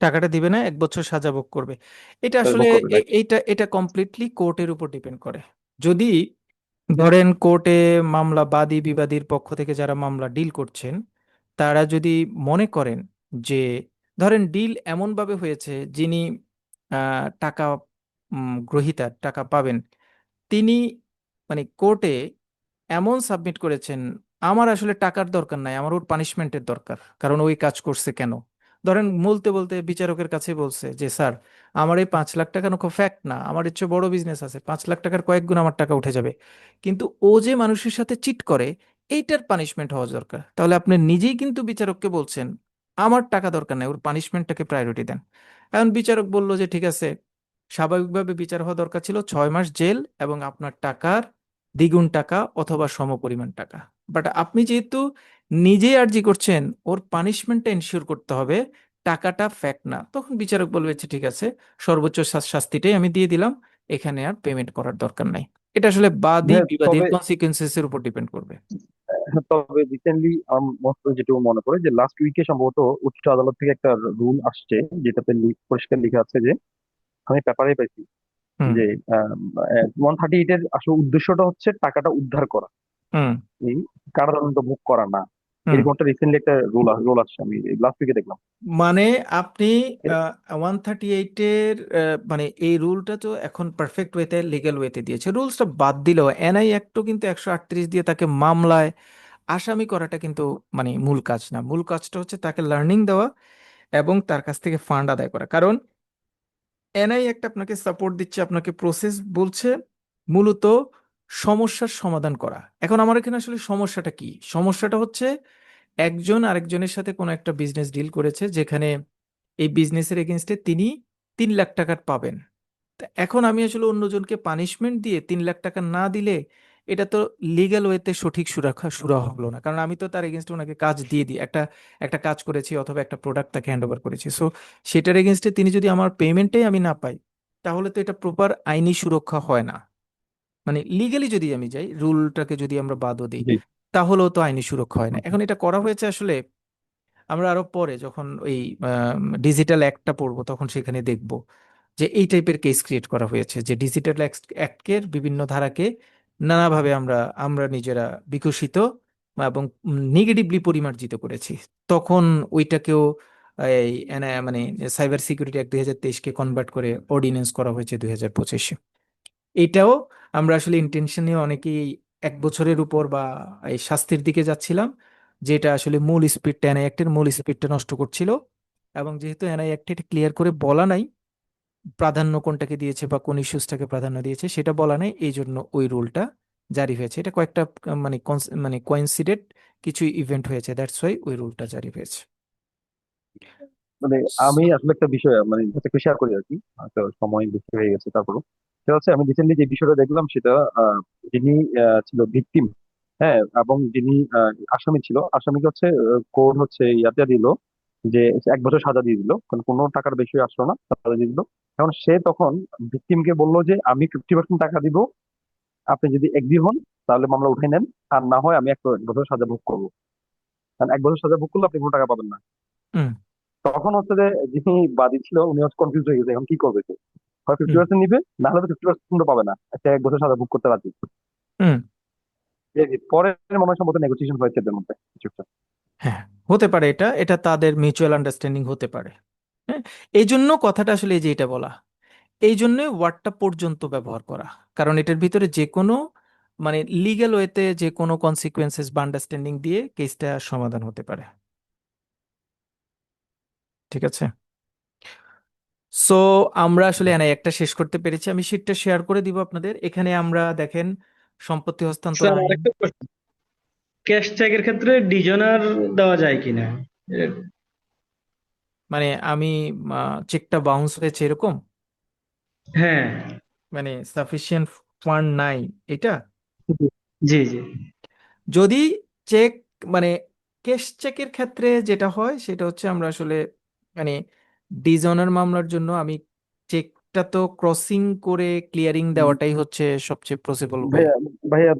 টাকাটা দিবে না, 1 বছর সাজা ভোগ করবে। এটা আসলে ভোগ করবে, রাইট। এটা কমপ্লিটলি কোর্টের উপর ডিপেন্ড করে। যদি ধরেন কোর্টে মামলা বাদী বিবাদীর পক্ষ থেকে যারা মামলা ডিল করছেন, তারা যদি মনে করেন যে ধরেন ডিল এমনভাবে হয়েছে যিনি টাকা গ্রহীতার টাকা পাবেন, তিনি মানে কোর্টে এমন সাবমিট করেছেন, আমার আসলে টাকার দরকার নাই, আমার ওর পানিশমেন্টের দরকার, কারণ ওই কাজ করছে কেন। ধরেন বলতে বলতে বিচারকের কাছে বলছে যে স্যার, আমার এই 5 লাখ টাকা কোনো ফ্যাক্ট না, আমার ইচ্ছে বড় বিজনেস আছে, 5 লাখ টাকার কয়েক গুণ আমার টাকা উঠে যাবে, কিন্তু ও যে মানুষের সাথে চিট করে, এইটার পানিশমেন্ট হওয়া দরকার। তাহলে আপনি নিজেই কিন্তু বিচারককে বলছেন আমার টাকা দরকার নাই, ওর পানিশমেন্টটাকে প্রায়োরিটি দেন। এখন বিচারক বলল যে ঠিক আছে, স্বাভাবিকভাবে বিচার হওয়া দরকার ছিল 6 মাস জেল এবং আপনার টাকার দ্বিগুণ টাকা অথবা সমপরিমাণ টাকা। বাট আপনি যেহেতু নিজেই আর্জি করছেন ওর পানিশমেন্টটা এনশিওর করতে হবে, টাকাটা ফ্যাক্ট না, তখন বিচারক বলবে যে ঠিক আছে, সর্বোচ্চ শাস্তিটাই আমি দিয়ে দিলাম, এখানে আর পেমেন্ট করার দরকার নাই। এটা আসলে বাদী হ্যাঁ, বিবাদীর তবে কনসিকুয়েন্সেস এর উপর ডিপেন্ড করবে। তবে রিসেন্টলি যেটুকু মনে পড়ে যে লাস্ট উইকে সম্ভবত উচ্চ আদালত থেকে একটা রুল আসছে, যেটাতে পরিষ্কার লেখা আছে যে, আমি পেপারে পাইছি হুম। যে 138-এর আসল উদ্দেশ্যটা হচ্ছে টাকাটা উদ্ধার করা, হুম। এই কারাদণ্ড ভোগ করা না। হুম। এরকম একটা রিসেন্টলি একটা রোল আসছে, আমি লাস্ট উইকে দেখলাম। মানে আপনি এ- 138-এর মানে এই রুলটা তো এখন পারফেক্ট ওয়েতে লিগ্যাল ওয়েতে দিয়েছে, রুলসটা বাদ দিলেও এনআই অ্যাক্টও কিন্তু 138 দিয়ে তাকে মামলায় আসামি করাটা কিন্তু মানে মূল কাজ না। মূল কাজটা হচ্ছে তাকে লার্নিং দেওয়া এবং তার কাছ থেকে ফান্ড আদায় করা। কারণ এনআই একটা আপনাকে সাপোর্ট দিচ্ছে, আপনাকে প্রসেস বলছে মূলত সমস্যার সমাধান করা। এখন আমার এখানে আসলে সমস্যাটা কি? সমস্যাটা হচ্ছে একজন আরেকজনের সাথে কোনো একটা বিজনেস ডিল করেছে, যেখানে এই বিজনেসের এগেনস্টে তিনি 3 লাখ টাকার পাবেন। তা এখন আমি আসলে অন্যজনকে পানিশমেন্ট দিয়ে 3 লাখ টাকা না দিলে এটা তো লিগ্যাল ওয়েতে সঠিক সুরাহা সুরাহা হলো না, কারণ আমি তো তার এগেনস্টে ওনাকে কাজ দিয়ে দিই, একটা একটা কাজ করেছি অথবা একটা প্রোডাক্ট তাকে হ্যান্ড ওভার করেছি। সো সেটার এগেনস্টে তিনি যদি আমার পেমেন্টটাই আমি না পাই, তাহলে তো এটা প্রপার আইনি সুরক্ষা হয় না। মানে লিগালি যদি আমি যাই, রুলটাকে যদি আমরা বাদও দিই, জি। তাহলেও তো আইনি সুরক্ষা হয় না। এখন এটা করা হয়েছে আসলে, আমরা আরো পরে যখন ওই ডিজিটাল অ্যাক্টটা পড়বো তখন সেখানে দেখব যে এই টাইপের কেস ক্রিয়েট করা হয়েছে, যে ডিজিটাল অ্যাক্টের বিভিন্ন ধারাকে নানাভাবে আমরা আমরা নিজেরা বিকশিত এবং নেগেটিভলি পরিমার্জিত করেছি। তখন ওইটাকেও এই মানে সাইবার সিকিউরিটি অ্যাক্ট 2023-কে কনভার্ট করে অর্ডিন্যান্স করা হয়েছে 2025-এ। এটাও আমরা আসলে ইন্টেনশনে অনেকেই 1 বছরের উপর বা এই শাস্তির দিকে যাচ্ছিলাম, যেটা আসলে মূল স্পিডটা, অ্যাক্টের মূল স্পিডটা নষ্ট করছিল। এবং যেহেতু এনআই অ্যাক্টে এটা ক্লিয়ার করে বলা নাই প্রাধান্য কোনটাকে দিয়েছে বা কোন ইস্যুসটাকে প্রাধান্য দিয়েছে সেটা বলা নেই, এই জন্য ওই রুলটা জারি হয়েছে। এটা কয়েকটা মানে কোইন্সিডেন্ট কিছু ইভেন্ট হয়েছে, দ্যাটস ওয়াই ওই রুলটা জারি হয়েছে। মানে আমি আসলে একটা বিষয় মানে একটু শেয়ার করি আর কি, তো সময় বেশি হয়ে গেছে তারপরও। সেটা হচ্ছে আমি রিসেন্টলি যে বিষয়টা দেখলাম সেটা যিনি ছিল ভিকটিম, হ্যাঁ, এবং যিনি আসামি ছিল, আসামিকে হচ্ছে কোর্ট হচ্ছে ইয়াতে দিল যে 1 বছর সাজা দিয়ে দিল, কারণ কোনো টাকার বেশি আসলো না, সাজা দিয়ে দিল। এখন সে তখন ভিকটিমকে বললো যে আমি 50% টাকা দিব, আপনি যদি এগ্রি হন তাহলে মামলা উঠে নেন, আর না হয় আমি 1 বছর সাজা ভোগ করবো। কারণ 1 বছর সাজা ভোগ করলে আপনি কোনো টাকা পাবেন না। হুম তখন হচ্ছে যে যিনি বাদী ছিল উনি হচ্ছে কনফিউজ হয়ে গেছে এখন কি করবে সে। হয় ফিফটি হুম পার্সেন্ট নিবে, না হলে তো 50% পাবে না, একটা 1 বছর সাজা ভোগ করতে রাজি। হুম এই যে পরে মনে হয় সম্ভবত নেগোসিয়েশন হয়েছে এদের মধ্যে কিছু একটা। হ্যাঁ, হতে পারে, এটা তাদের মিউচুয়াল আন্ডারস্ট্যান্ডিং হতে পারে। হ্যাঁ, এই জন্য কথাটা আসলে এই যে এটা বলা, এই জন্য ওয়ার্ডটা পর্যন্ত ব্যবহার করা, কারণ এটার ভিতরে যে কোনো মানে লিগ্যাল ওয়েতে যে কোনো কনসিকুয়েন্সেস বা আন্ডারস্ট্যান্ডিং দিয়ে কেসটা সমাধান হতে পারে। ঠিক আছে, সো আমরা আসলে এনআই একটা শেষ করতে পেরেছি, আমি শীটটা শেয়ার করে দিব আপনাদের। এখানে আমরা দেখেন সম্পত্তি হস্তান্তর স্যার আইন। আরেকটা প্রশ্ন, ক্যাশ চেকের ক্ষেত্রে ডিজনার দেওয়া যায় কিনা? এ, মানে আমি চেকটা বাউন্স হয়েছে এরকম, হ্যাঁ। মানে সাফিসিয়েন্ট ফান্ড নাই, এটা জি জি। যদি চেক মানে ক্যাশ চেকের ক্ষেত্রে যেটা হয় সেটা হচ্ছে আমরা আসলে মানে ডিজঅনার মামলার জন্য আমি চেকটা তো ক্রসিং করে ক্লিয়ারিং দেওয়াটাই হচ্ছে সবচেয়ে পসিবল ওয়ে। ভাইয়া ভাইয়া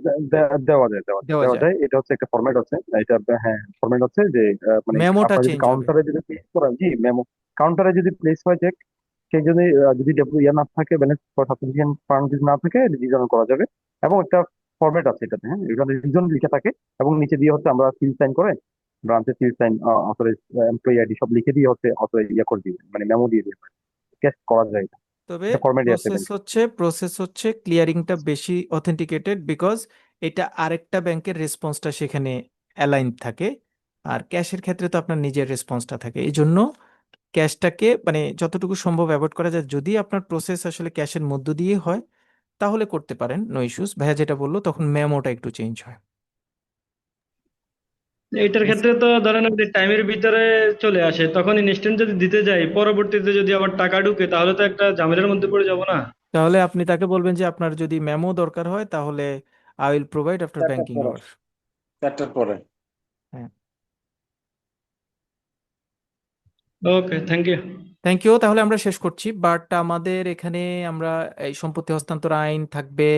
দেওয়া যায়, দেওয়া দেওয়া যায়, যায়। এটা হচ্ছে একটা ফরম্যাট আছে, এটা হ্যাঁ ফরম্যাট আছে যে মানে মেমোটা আপনার যদি চেঞ্জ হবে। কাউন্টারে যদি প্লেস করেন, জি মেমো, কাউন্টারে যদি প্লেস হয় চেক, সে যদি যদি ইয়ে না থাকে, ব্যালেন্স সাফিসিয়েন্ট ফান্ড যদি না থাকে, রিজন করা যাবে। এবং একটা ফরম্যাট আছে এটাতে, হ্যাঁ, এখানে রিজন লিখে থাকে এবং নিচে দিয়ে হচ্ছে আমরা সিল সাইন করে, ব্রাঞ্চে seal sign, authorise employee ID সব লিখে দিয়ে হচ্ছে অথরাইজ ইয়ে করে দিবে, মানে মেমো দিয়ে দিয়ে কেস করা যায়। তবে এটা ফরম্যাটই আছে ব্যাংকে। প্রসেস হচ্ছে ক্লিয়ারিংটা বেশি অথেন্টিকেটেড, বিকজ এটা আরেকটা ব্যাংকের রেসপন্সটা সেখানে অ্যালাইন থাকে, আর ক্যাশের ক্ষেত্রে তো আপনার নিজের রেসপন্সটা থাকে। এই জন্য ক্যাশটাকে মানে যতটুকু সম্ভব অ্যাভয়েড করা যায়, যদি আপনার প্রসেস আসলে ক্যাশের মধ্য দিয়ে হয় তাহলে করতে পারেন, নো ইস্যুস। ভাইয়া যেটা বললো তখন মেমোটা একটু চেঞ্জ হয়। এইটার ক্ষেত্রে তো ধরেন আপনি টাইমের ভিতরে চলে আসে, তখন ইনস্ট্যান্ট যদি দিতে যাই, পরবর্তীতে যদি আবার টাকা ঢুকে তাহলে তো একটা ঝামেলার মধ্যে পড়ে যাব না? তাহলে আপনি তাকে বলবেন যে আপনার যদি মেমো দরকার হয় তাহলে আই উইল প্রোভাইড আফটার চারটার ব্যাংকিং পরে, আওয়ার। 4টার পরে। হ্যাঁ, okay, thank you. Thank you. তাহলে আমরা শেষ করছি, বাট আমাদের এখানে আমরা এই সম্পত্তি হস্তান্তর আইন থাকবে,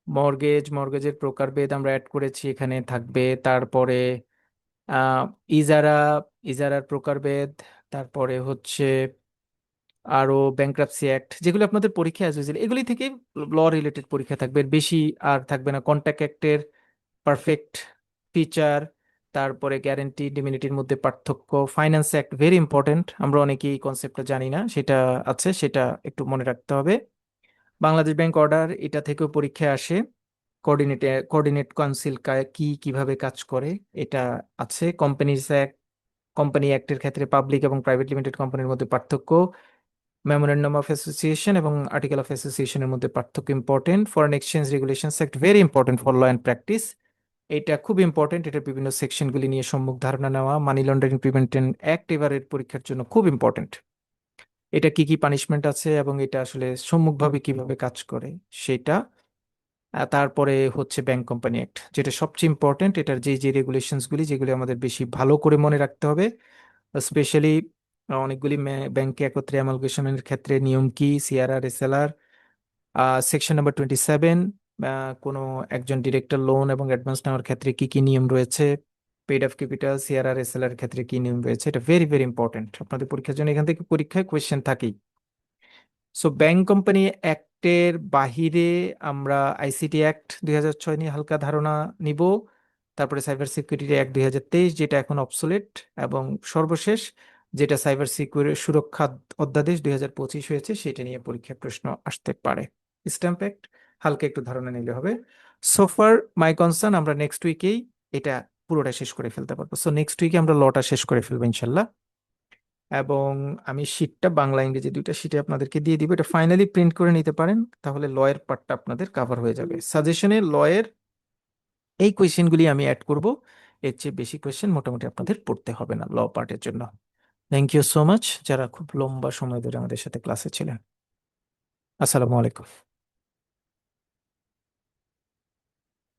মর্গেজের প্রকারভেদ আমরা অ্যাড করেছি এখানে থাকবে, তারপরে আহ ইজারা, ইজারার প্রকারভেদ, তারপরে হচ্ছে আরো ব্যাংক্রাপসি অ্যাক্ট, যেগুলো আপনাদের পরীক্ষা অ্যাজ ইউজুয়াল এগুলি থেকে ল রিলেটেড পরীক্ষা থাকবে, এর বেশি আর থাকবে না। কন্ট্যাক্ট অ্যাক্টের পারফেক্ট ফিচার, তারপরে গ্যারান্টি ডিমিনিটির মধ্যে পার্থক্য, ফাইন্যান্স অ্যাক্ট ভেরি ইম্পর্টেন্ট, আমরা অনেকেই এই কনসেপ্টটা জানি না, সেটা আছে, সেটা একটু মনে রাখতে হবে। বাংলাদেশ ব্যাংক অর্ডার, এটা থেকেও পরীক্ষায় আসে। কোঅর্ডিনেট কাউন্সিল কি কিভাবে কাজ করে এটা আছে। কোম্পানিজ অ্যাক্ট, কোম্পানি অ্যাক্টের ক্ষেত্রে পাবলিক এবং প্রাইভেট লিমিটেড কোম্পানির মধ্যে পার্থক্য, মেমোরেন্ডাম অফ অ্যাসোসিয়েশন এবং আর্টিকেল অফ অ্যাসোসিয়েশনের মধ্যে পার্থক্য important. Foreign exchange regulations act very important for law and practice, এটা খুব ইম্পর্টেন্ট, এটার বিভিন্ন সেকশনগুলি নিয়ে সম্মুখ ধারণা নেওয়া। মানি লন্ডারিং প্রিভেনশন অ্যাক্ট এবারের পরীক্ষার জন্য খুব ইম্পর্টেন্ট, এটা কি কি পানিশমেন্ট আছে এবং এটা আসলে সম্মুখভাবে কিভাবে কাজ করে সেটা। তারপরে হচ্ছে ব্যাংক কোম্পানি অ্যাক্ট, যেটা সবচেয়ে ইম্পর্টেন্ট, এটার যে যে রেগুলেশনসগুলি যেগুলি আমাদের বেশি ভালো করে মনে রাখতে হবে, স্পেশালি অনেকগুলি ব্যাংকে একত্রে অ্যামালগেশনের ক্ষেত্রে নিয়ম কি, সিআরআর এসএলআর, সেকশন নাম্বার 27, কোনো একজন ডিরেক্টর লোন এবং অ্যাডভান্স নেওয়ার ক্ষেত্রে কি কি নিয়ম রয়েছে, paid of capital, CRR SLR ক্ষেত্রে কি নিয়ম রয়েছে, এটা ভেরি ভেরি ইম্পর্টেন্ট আপনাদের পরীক্ষার জন্য, এখান থেকে পরীক্ষায় কোয়েশ্চেন থাকেই। সো ব্যাংক কোম্পানি অ্যাক্টের বাহিরে আমরা আইসিটি অ্যাক্ট 2006 নিয়ে হালকা ধারণা নিব, তারপরে সাইবার সিকিউরিটি অ্যাক্ট 2023 যেটা এখন অবসোলেট, এবং সর্বশেষ যেটা সাইবার সিকিউরিটি সুরক্ষা অধ্যাদেশ 2025 হয়েছে, সেটা নিয়ে পরীক্ষায় প্রশ্ন আসতে পারে। স্ট্যাম্প অ্যাক্ট হালকা একটু ধারণা নিলে হবে। সোফার মাই কনসার্ন আমরা নেক্সট উইকেই এটা পুরোটা শেষ করে ফেলতে পারবো, সো নেক্সট উইকে আমরা লটা শেষ করে ফেলবো ইনশাল্লাহ। এবং আমি শিটটা বাংলা ইংরেজি দুইটা শিটে আপনাদেরকে দিয়ে দিব, এটা ফাইনালি প্রিন্ট করে নিতে পারেন, তাহলে লয়ের পার্টটা আপনাদের কাভার হয়ে যাবে। সাজেশনে লয়ের এই কোয়েশ্চেনগুলি আমি অ্যাড করব, এর চেয়ে বেশি কোয়েশ্চেন মোটামুটি আপনাদের পড়তে হবে না ল পার্টের জন্য। থ্যাংক ইউ সো মাচ যারা খুব লম্বা সময় ধরে আমাদের সাথে ক্লাসে ছিলেন। আসসালামু আলাইকুম।